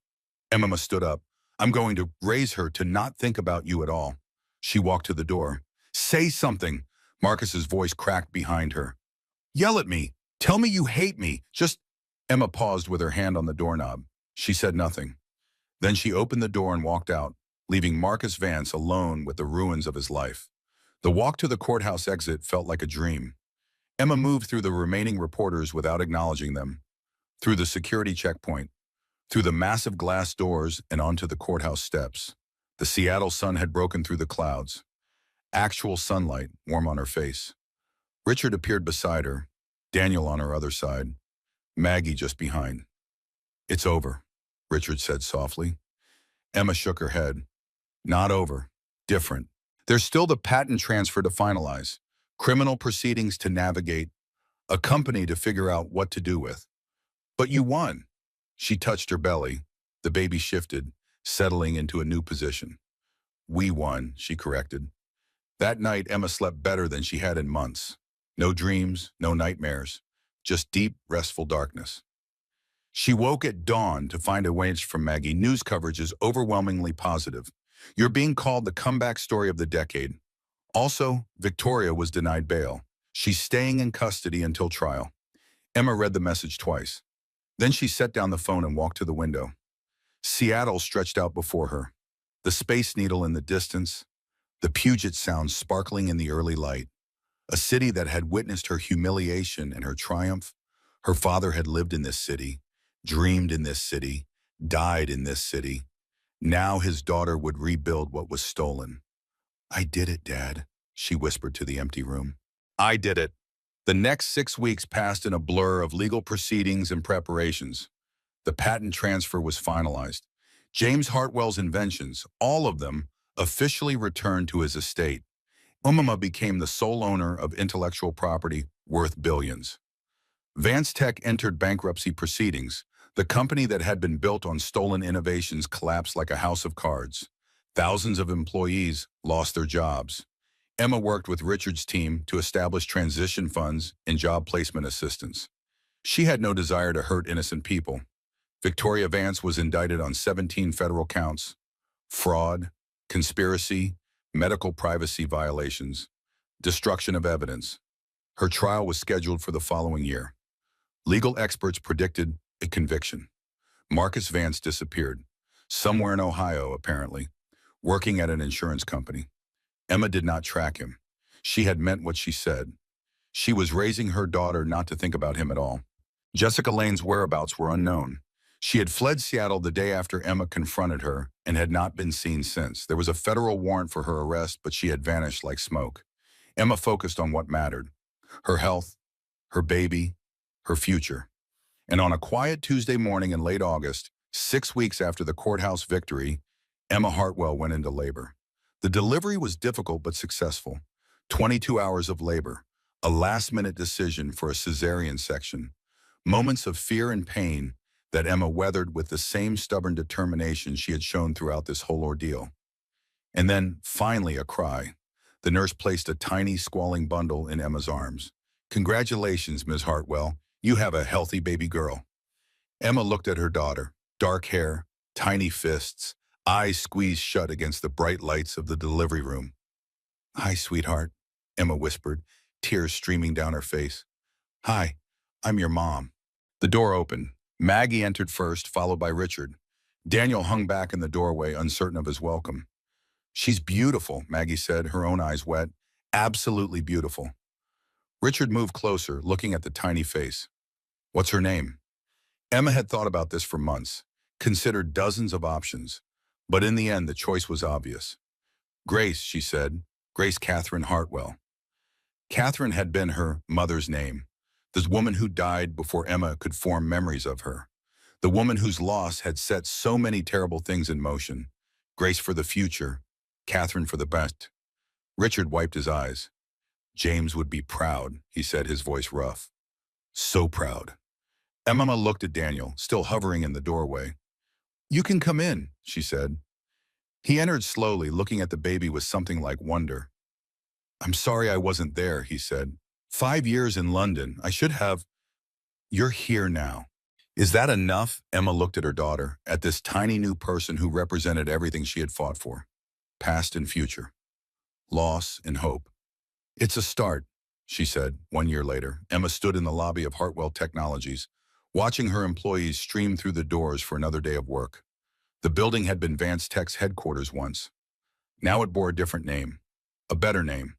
Emma stood up. I'm going to raise her to not think about you at all. She walked to the door. Say something. Marcus's voice cracked behind her. Yell at me. Tell me you hate me. Just... Emma paused with her hand on the doorknob. She said nothing. Then she opened the door and walked out, leaving Marcus Vance alone with the ruins of his life. The walk to the courthouse exit felt like a dream. Emma moved through the remaining reporters without acknowledging them, through the security checkpoint, through the massive glass doors and onto the courthouse steps. The Seattle sun had broken through the clouds. Actual sunlight, warm on her face. Richard appeared beside her, Daniel on her other side, Maggie just behind. It's over, Richard said softly. Emma shook her head. Not over. Different. There's still the patent transfer to finalize, criminal proceedings to navigate, a company to figure out what to do with. But you won. She touched her belly. The baby shifted, settling into a new position. We won, she corrected. That night, Emma slept better than she had in months. No dreams, no nightmares, just deep, restful darkness. She woke at dawn to find a message from Maggie. News coverage is overwhelmingly positive. You're being called the comeback story of the decade. Also, Victoria was denied bail. She's staying in custody until trial. Emma read the message twice. Then she set down the phone and walked to the window. Seattle stretched out before her. The Space Needle in the distance, the Puget Sound sparkling in the early light. A city that had witnessed her humiliation and her triumph. Her father had lived in this city, dreamed in this city, died in this city. Now his daughter would rebuild what was stolen. I did it, Dad, she whispered to the empty room. I did it. The next 6 weeks passed in a blur of legal proceedings and preparations. The patent transfer was finalized. James Hartwell's inventions, all of them, officially returned to his estate. Emma became the sole owner of intellectual property worth billions. Vance Tech entered bankruptcy proceedings. The company that had been built on stolen innovations collapsed like a house of cards. Thousands of employees lost their jobs. Emma worked with Richard's team to establish transition funds and job placement assistance. She had no desire to hurt innocent people. Victoria Vance was indicted on 17 federal counts: fraud, conspiracy, medical privacy violations, destruction of evidence. Her trial was scheduled for the following year. Legal experts predicted a conviction. Marcus Vance disappeared, somewhere in Ohio, apparently. working at an insurance company. Emma did not track him. She had meant what she said. She was raising her daughter not to think about him at all. Jessica Lane's whereabouts were unknown. She had fled Seattle the day after Emma confronted her and had not been seen since. There was a federal warrant for her arrest, but she had vanished like smoke. Emma focused on what mattered: her health, her baby, her future. And on a quiet Tuesday morning in late August, 6 weeks after the courthouse victory, Emma Hartwell went into labor. The delivery was difficult but successful. 22 hours of labor, a last-minute decision for a cesarean section, moments of fear and pain that Emma weathered with the same stubborn determination she had shown throughout this whole ordeal. And then, finally, a cry. The nurse placed a tiny, squalling bundle in Emma's arms. "Congratulations, Ms. Hartwell. You have a healthy baby girl." Emma looked at her daughter, dark hair, tiny fists, eyes squeezed shut against the bright lights of the delivery room. "Hi, sweetheart," Emma whispered, tears streaming down her face. "Hi, I'm your mom." The door opened. Maggie entered first, followed by Richard. Daniel hung back in the doorway, uncertain of his welcome. "She's beautiful," Maggie said, her own eyes wet. "Absolutely beautiful." Richard moved closer, looking at the tiny face. "What's her name?" Emma had thought about this for months, considered dozens of options, but in the end the choice was obvious. "Grace," she said. "Grace Catherine Hartwell." Catherine had been her mother's name, the woman who died before Emma could form memories of her, the woman whose loss had set so many terrible things in motion. Grace for the future, Catherine for the best. Richard wiped his eyes. "James would be proud," he said, his voice rough. "So proud." Emma looked at Daniel, still hovering in the doorway. "You can come in," she said. He entered slowly, looking at the baby with something like wonder. "I'm sorry I wasn't there," he said. 5 years in London. I should have." "You're here now." "Is that enough?" Emma looked at her daughter, at this tiny new person who represented everything she had fought for. Past and future. Loss and hope. "It's a start," she said. 1 year later, Emma stood in the lobby of Hartwell Technologies, watching her employees stream through the doors for another day of work. The building had been Vance Tech's headquarters once. Now it bore a different name, a better name.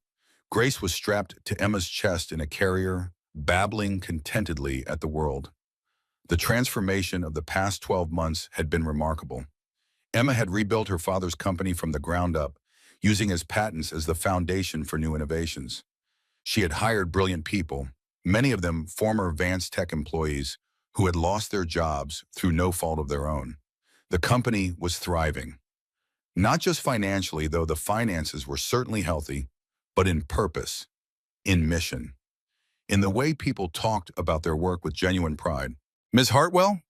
Grace was strapped to Emma's chest in a carrier, babbling contentedly at the world. The transformation of the past 12 months had been remarkable. Emma had rebuilt her father's company from the ground up, using his patents as the foundation for new innovations. She had hired brilliant people, many of them former Vance Tech employees who had lost their jobs through no fault of their own. The company was thriving. Not just financially, though the finances were certainly healthy, but in purpose, in mission, in the way people talked about their work with genuine pride. "Ms. Hartwell?"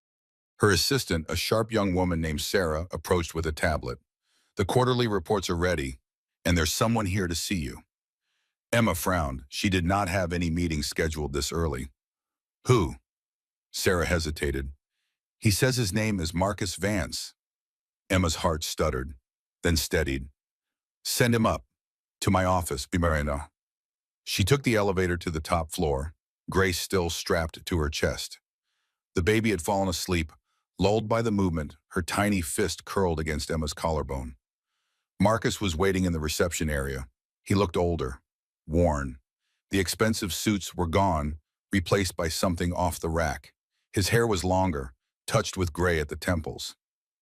Her assistant, a sharp young woman named Sarah, approached with a tablet. "The quarterly reports are ready, and there's someone here to see you." Emma frowned. She did not have any meetings scheduled this early. "Who?" Sarah hesitated. "He says his name is Marcus Vance." Emma's heart stuttered, then steadied. "Send him up. To my office, Billionaire." She took the elevator to the top floor, Grace still strapped to her chest. The baby had fallen asleep, lulled by the movement, her tiny fist curled against Emma's collarbone. Marcus was waiting in the reception area. He looked older, worn. The expensive suits were gone, replaced by something off the rack. His hair was longer, touched with gray at the temples.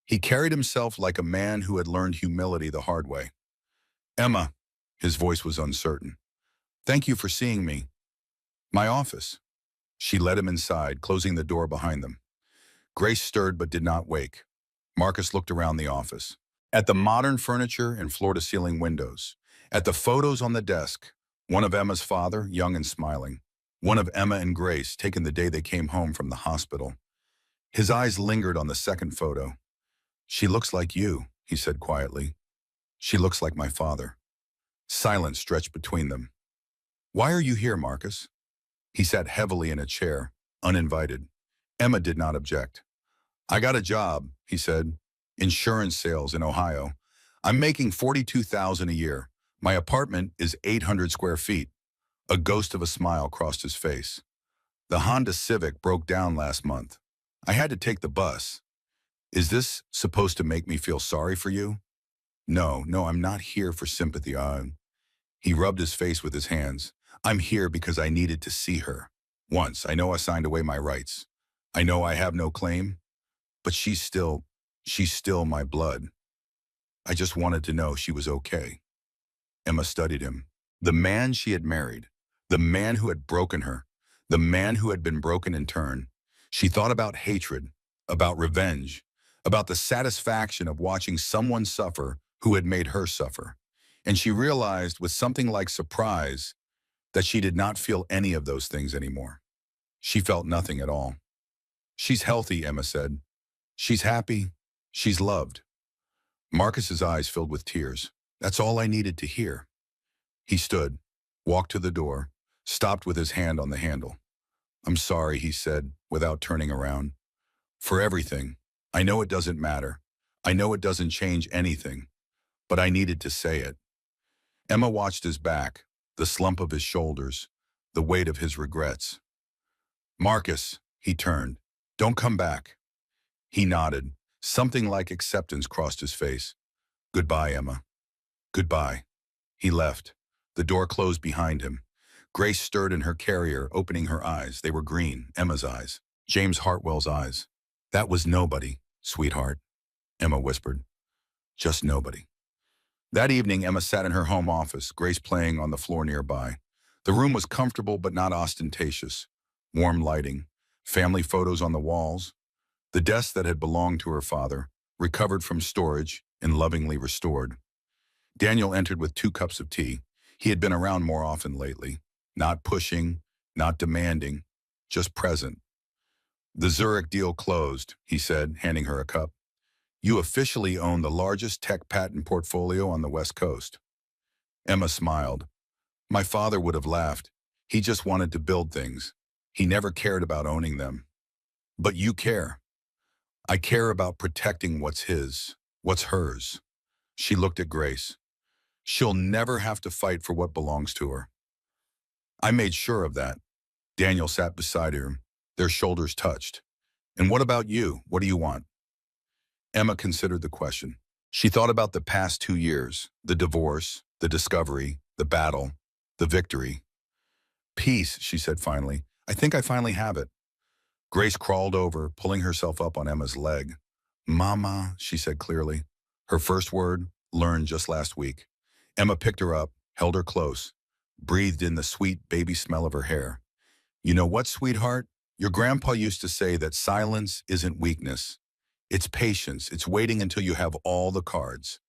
He carried himself like a man who had learned humility the hard way. "Emma," his voice was uncertain. "Thank you for seeing me." "My office." She led him inside, closing the door behind them. Grace stirred but did not wake. Marcus looked around the office. At the modern furniture and floor-to-ceiling windows. At the photos on the desk. One of Emma's father, young and smiling. One of Emma and Grace, taken the day they came home from the hospital. His eyes lingered on the second photo. "She looks like you," he said quietly. "She looks like my father." Silence stretched between them. "Why are you here, Marcus?" He sat heavily in a chair, uninvited. Emma did not object. "I got a job," he said. "Insurance sales in Ohio. I'm making $42,000 a year. My apartment is 800 square feet." A ghost of a smile crossed his face. "The Honda Civic broke down last month. I had to take the bus. Is this supposed to make me feel sorry for you?" No, no, I'm not here for sympathy. He rubbed his face with his hands. I'm here because I needed to see her. Once, I know I signed away my rights. I know I have no claim, but she's still my blood. I just wanted to know she was okay. Emma studied him. The man she had married, the man who had broken her, the man who had been broken in turn. She thought about hatred, about revenge, about the satisfaction of watching someone suffer who had made her suffer. And she realized with something like surprise that she did not feel any of those things anymore. She felt nothing at all. She's healthy, Emma said. She's happy. She's loved. Marcus's eyes filled with tears. That's all I needed to hear. He stood, walked to the door, stopped with his hand on the handle. I'm sorry, he said, without turning around. For everything. I know it doesn't matter. I know it doesn't change anything. But I needed to say it. Emma watched his back, the slump of his shoulders, the weight of his regrets. Marcus, he turned. Don't come back. He nodded. Something like acceptance crossed his face. Goodbye, Emma. Goodbye. He left. The door closed behind him. Grace stirred in her carrier, opening her eyes. They were green, Emma's eyes. James Hartwell's eyes. That was nobody, sweetheart, Emma whispered. Just nobody. That evening, Emma sat in her home office, Grace playing on the floor nearby. The room was comfortable but not ostentatious. Warm lighting, family photos on the walls. The desk that had belonged to her father, recovered from storage and lovingly restored. Daniel entered with 2 cups of tea. He had been around more often lately. Not pushing, not demanding, just present. The Zurich deal closed, he said, handing her a cup. You officially own the largest tech patent portfolio on the West Coast. Emma smiled. My father would have laughed. He just wanted to build things. He never cared about owning them. But you care. I care about protecting what's his, what's hers. She looked at Grace. She'll never have to fight for what belongs to her. I made sure of that. Daniel sat beside her. Their shoulders touched. And what about you? What do you want? Emma considered the question. She thought about the past 2 years, the divorce, the discovery, the battle, the victory. Peace, she said finally. I think I finally have it. Grace crawled over, pulling herself up on Emma's leg. Mama, she said clearly. Her first word, learned just last week. Emma picked her up, held her close, breathed in the sweet baby smell of her hair. You know what, sweetheart? Your grandpa used to say that silence isn't weakness. It's patience. It's waiting until you have all the cards.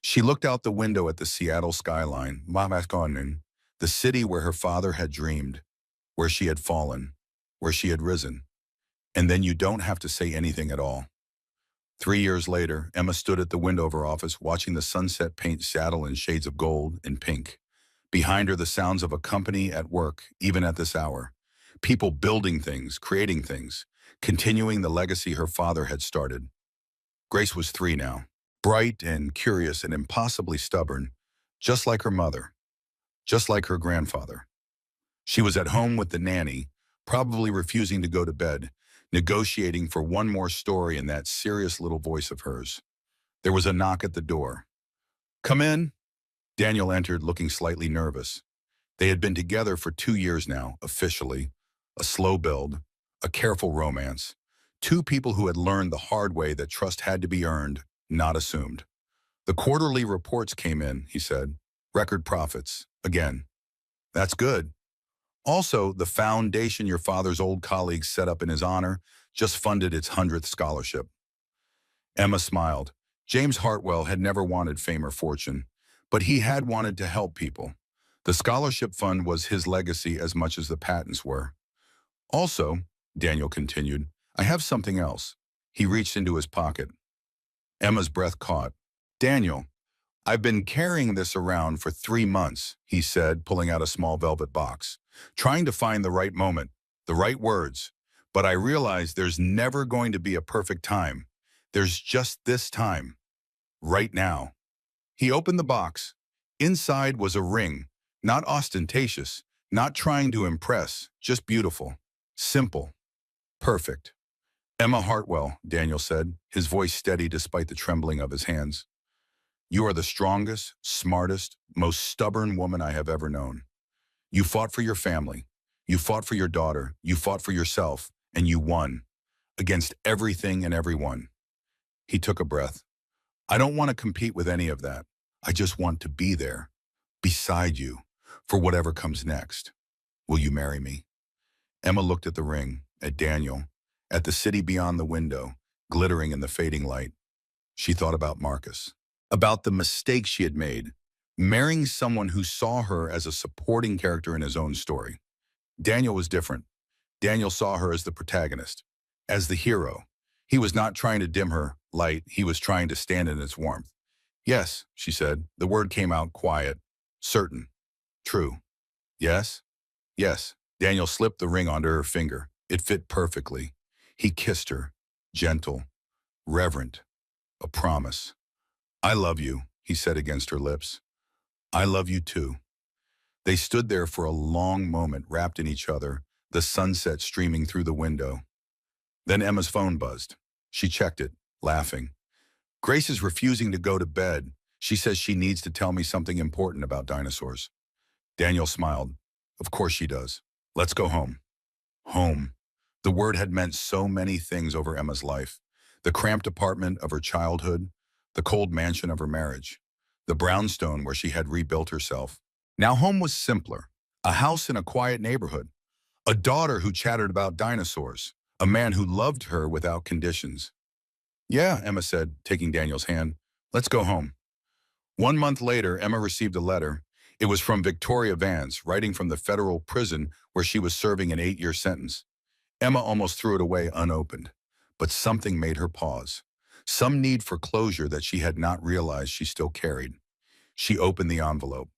She looked out the window at the Seattle skyline, the city where her father had dreamed, where she had fallen, where she had risen. And then you don't have to say anything at all. 3 years later, Emma stood at the window of her office watching the sunset paint Seattle in shades of gold and pink. Behind her, the sounds of a company at work, even at this hour. People building things, creating things, continuing the legacy her father had started. Grace was 3 now, bright and curious and impossibly stubborn, just like her mother, just like her grandfather. She was at home with the nanny, probably refusing to go to bed, negotiating for one more story in that serious little voice of hers. There was a knock at the door. Come in. Daniel entered looking slightly nervous. They had been together for 2 years now, officially. A slow build, a careful romance. 2 people who had learned the hard way that trust had to be earned, not assumed. The quarterly reports came in, he said. Record profits, again. That's good. Also, the foundation your father's old colleagues set up in his honor just funded its 100th scholarship. Emma smiled. James Hartwell had never wanted fame or fortune, but he had wanted to help people. The scholarship fund was his legacy as much as the patents were. Also, Daniel continued, I have something else. He reached into his pocket. Emma's breath caught. Daniel, I've been carrying this around for 3 months, he said, pulling out a small velvet box, trying to find the right moment, the right words. But I realize there's never going to be a perfect time. There's just this time, right now. He opened the box. Inside was a ring, not ostentatious, not trying to impress, just beautiful, simple, perfect. Emma Hartwell, Daniel said, his voice steady despite the trembling of his hands. You are the strongest, smartest, most stubborn woman I have ever known. You fought for your family. You fought for your daughter. You fought for yourself. And you won. Against everything and everyone. He took a breath. I don't want to compete with any of that. I just want to be there, beside you, for whatever comes next. Will you marry me? Emma looked at the ring, at Daniel, at the city beyond the window, glittering in the fading light. She thought about Marcus, about the mistake she had made, marrying someone who saw her as a supporting character in his own story. Daniel was different. Daniel saw her as the protagonist, as the hero. He was not trying to dim her light, he was trying to stand in its warmth. Yes, she said. The word came out quiet, certain, true. Yes? Yes. Daniel slipped the ring onto her finger. It fit perfectly. He kissed her, gentle, reverent, a promise. I love you, he said against her lips. I love you too. They stood there for a long moment, wrapped in each other, the sunset streaming through the window. Then Emma's phone buzzed. She checked it, laughing. Grace is refusing to go to bed. She says she needs to tell me something important about dinosaurs. Daniel smiled. Of course she does. Let's go home. Home. The word had meant so many things over Emma's life. The cramped apartment of her childhood, the cold mansion of her marriage, the brownstone where she had rebuilt herself. Now home was simpler. A house in a quiet neighborhood. A daughter who chatted about dinosaurs. A man who loved her without conditions. Yeah, Emma said, taking Daniel's hand. Let's go home. 1 month later, Emma received a letter. It was from Victoria Vance, writing from the federal prison where she was serving an 8-year sentence. Emma almost threw it away unopened, but something made her pause. Some need for closure that she had not realized she still carried. She opened the envelope.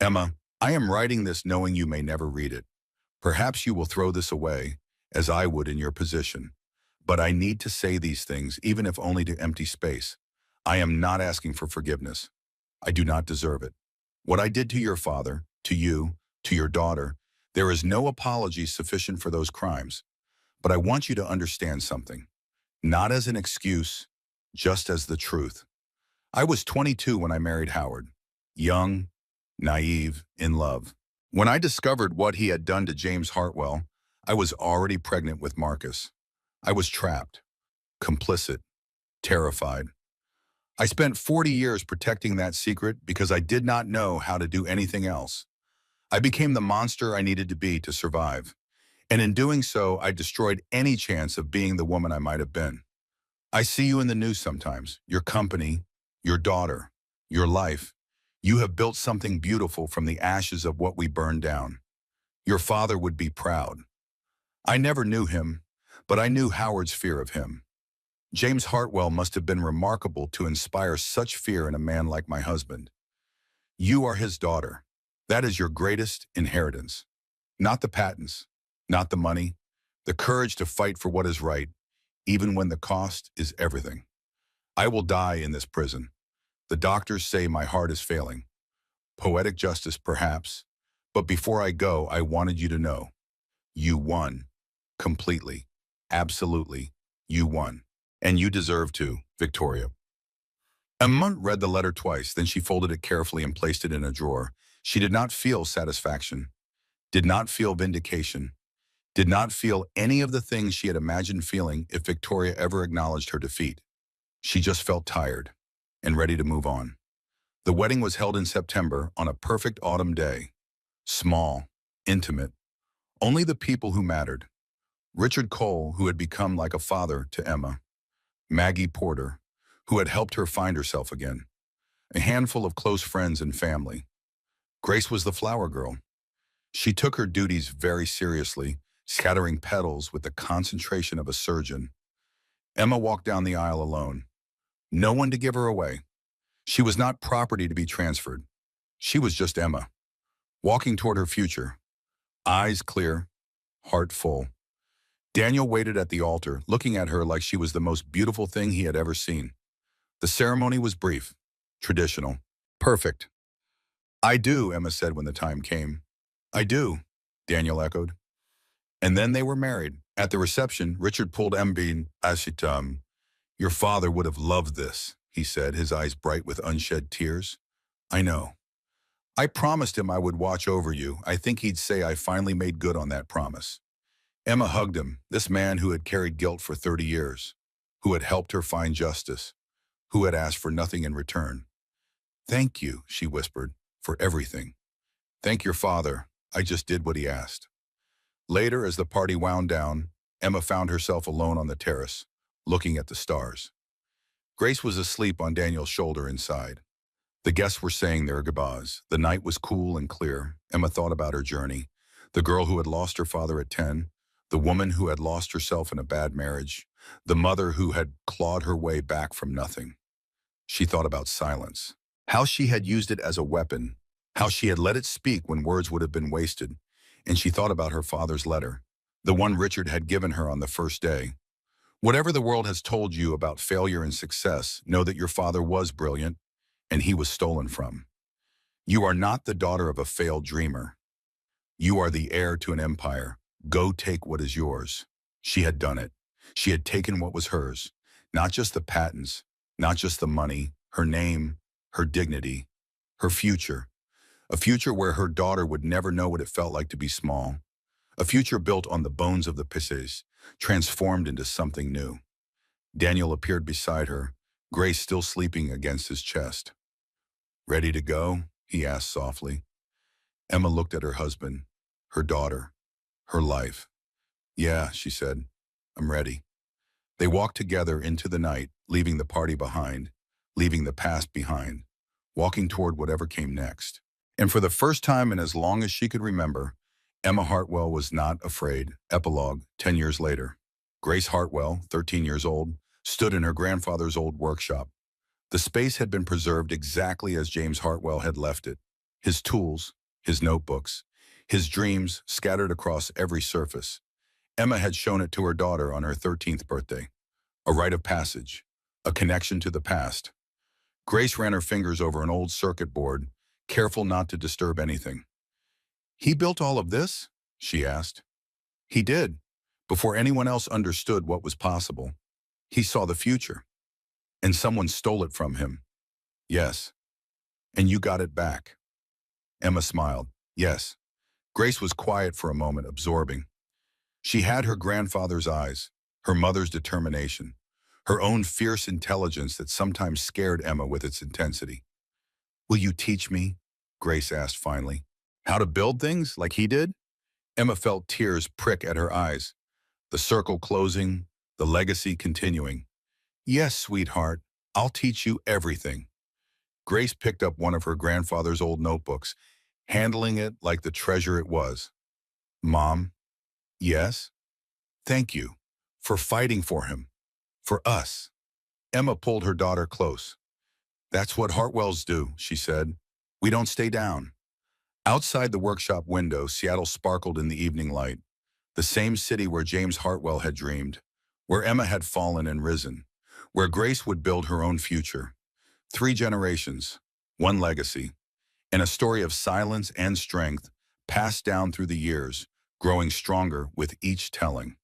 Emma, I am writing this knowing you may never read it. Perhaps you will throw this away, as I would in your position. But I need to say these things, even if only to empty space. I am not asking for forgiveness. I do not deserve it. What I did to your father, to you, to your daughter, there is no apology sufficient for those crimes. But I want you to understand something. Not as an excuse, just as the truth. I was 22 when I married Howard. Young, naive, in love. When I discovered what he had done to James Hartwell, I was already pregnant with Marcus. I was trapped, complicit, terrified. I spent 40 years protecting that secret because I did not know how to do anything else. I became the monster I needed to be to survive. And in doing so, I destroyed any chance of being the woman I might have been. I see you in the news sometimes, your company, your daughter, your life. You have built something beautiful from the ashes of what we burned down. Your father would be proud. I never knew him, but I knew Howard's fear of him. James Hartwell must have been remarkable to inspire such fear in a man like my husband. You are his daughter. That is your greatest inheritance. Not the patents, not the money, the courage to fight for what is right, even when the cost is everything. I will die in this prison. The doctors say my heart is failing. Poetic justice, perhaps. But before I go, I wanted you to know. You won. Completely. Absolutely. You won. And you deserve to, Victoria. Emma read the letter twice, then she folded it carefully and placed it in a drawer. She did not feel satisfaction, did not feel vindication, did not feel any of the things she had imagined feeling if Victoria ever acknowledged her defeat. She just felt tired and ready to move on. The wedding was held in September on a perfect autumn day. Small, intimate, only the people who mattered. Richard Cole, who had become like a father to Emma. Maggie Porter, who had helped her find herself again. A handful of close friends and family. Grace was the flower girl. She took her duties very seriously, scattering petals with the concentration of a surgeon. Emma walked down the aisle alone. No one to give her away. She was not property to be transferred. She was just Emma, walking toward her future. Eyes clear, heart full. Daniel waited at the altar, looking at her like she was the most beautiful thing he had ever seen. The ceremony was brief, traditional, perfect. I do, Emma said when the time came. I do, Daniel echoed. And then they were married. At the reception, Richard pulled Emma. Your father would have loved this, he said, his eyes bright with unshed tears. I know. I promised him I would watch over you. I think he'd say I finally made good on that promise. Emma hugged him, this man who had carried guilt for 30 years, who had helped her find justice, who had asked for nothing in return. Thank you, she whispered, for everything. Thank your father. I just did what he asked. Later, as the party wound down, Emma found herself alone on the terrace, looking at the stars. Grace was asleep on Daniel's shoulder inside. The guests were saying their goodbyes. The night was cool and clear. Emma thought about her journey. The girl who had lost her father at 10, the woman who had lost herself in a bad marriage, the mother who had clawed her way back from nothing. She thought about silence. How she had used it as a weapon. How she had let it speak when words would have been wasted. And she thought about her father's letter, the one Richard had given her on the first day. Whatever the world has told you about failure and success, know that your father was brilliant, and he was stolen from. You are not the daughter of a failed dreamer. You are the heir to an empire. Go take what is yours. She had done it. She had taken what was hers, not just the patents, not just the money, her name, her dignity, her future. A future where her daughter would never know what it felt like to be small. A future built on the bones of the Pisces, transformed into something new. Daniel appeared beside her, Grace still sleeping against his chest. Ready to go? He asked softly. Emma looked at her husband, her daughter, her life. Yeah, she said, I'm ready. They walked together into the night, leaving the party behind, leaving the past behind, walking toward whatever came next. And for the first time in as long as she could remember, Emma Hartwell was not afraid. Epilogue, 10 years later. Grace Hartwell, 13 years old, stood in her grandfather's old workshop. The space had been preserved exactly as James Hartwell had left it. His tools, his notebooks, his dreams scattered across every surface. Emma had shown it to her daughter on her 13th birthday. A rite of passage, a connection to the past. Grace ran her fingers over an old circuit board, careful not to disturb anything. He built all of this? She asked. He did. Before anyone else understood what was possible. He saw the future. And someone stole it from him. Yes. And you got it back. Emma smiled. Yes. Grace was quiet for a moment, absorbing. She had her grandfather's eyes, her mother's determination, her own fierce intelligence that sometimes scared Emma with its intensity. Will you teach me? Grace asked finally. How to build things like he did? Emma felt tears prick at her eyes. The circle closing, the legacy continuing. Yes, sweetheart, I'll teach you everything. Grace picked up one of her grandfather's old notebooks, handling it like the treasure it was. Mom, yes? Thank you for fighting for him, for us. Emma pulled her daughter close. That's what Hartwells do, she said. We don't stay down. Outside the workshop window, Seattle sparkled in the evening light. The same city where James Hartwell had dreamed, where Emma had fallen and risen, where Grace would build her own future. 3 generations, 1 legacy, and a story of silence and strength passed down through the years, growing stronger with each telling.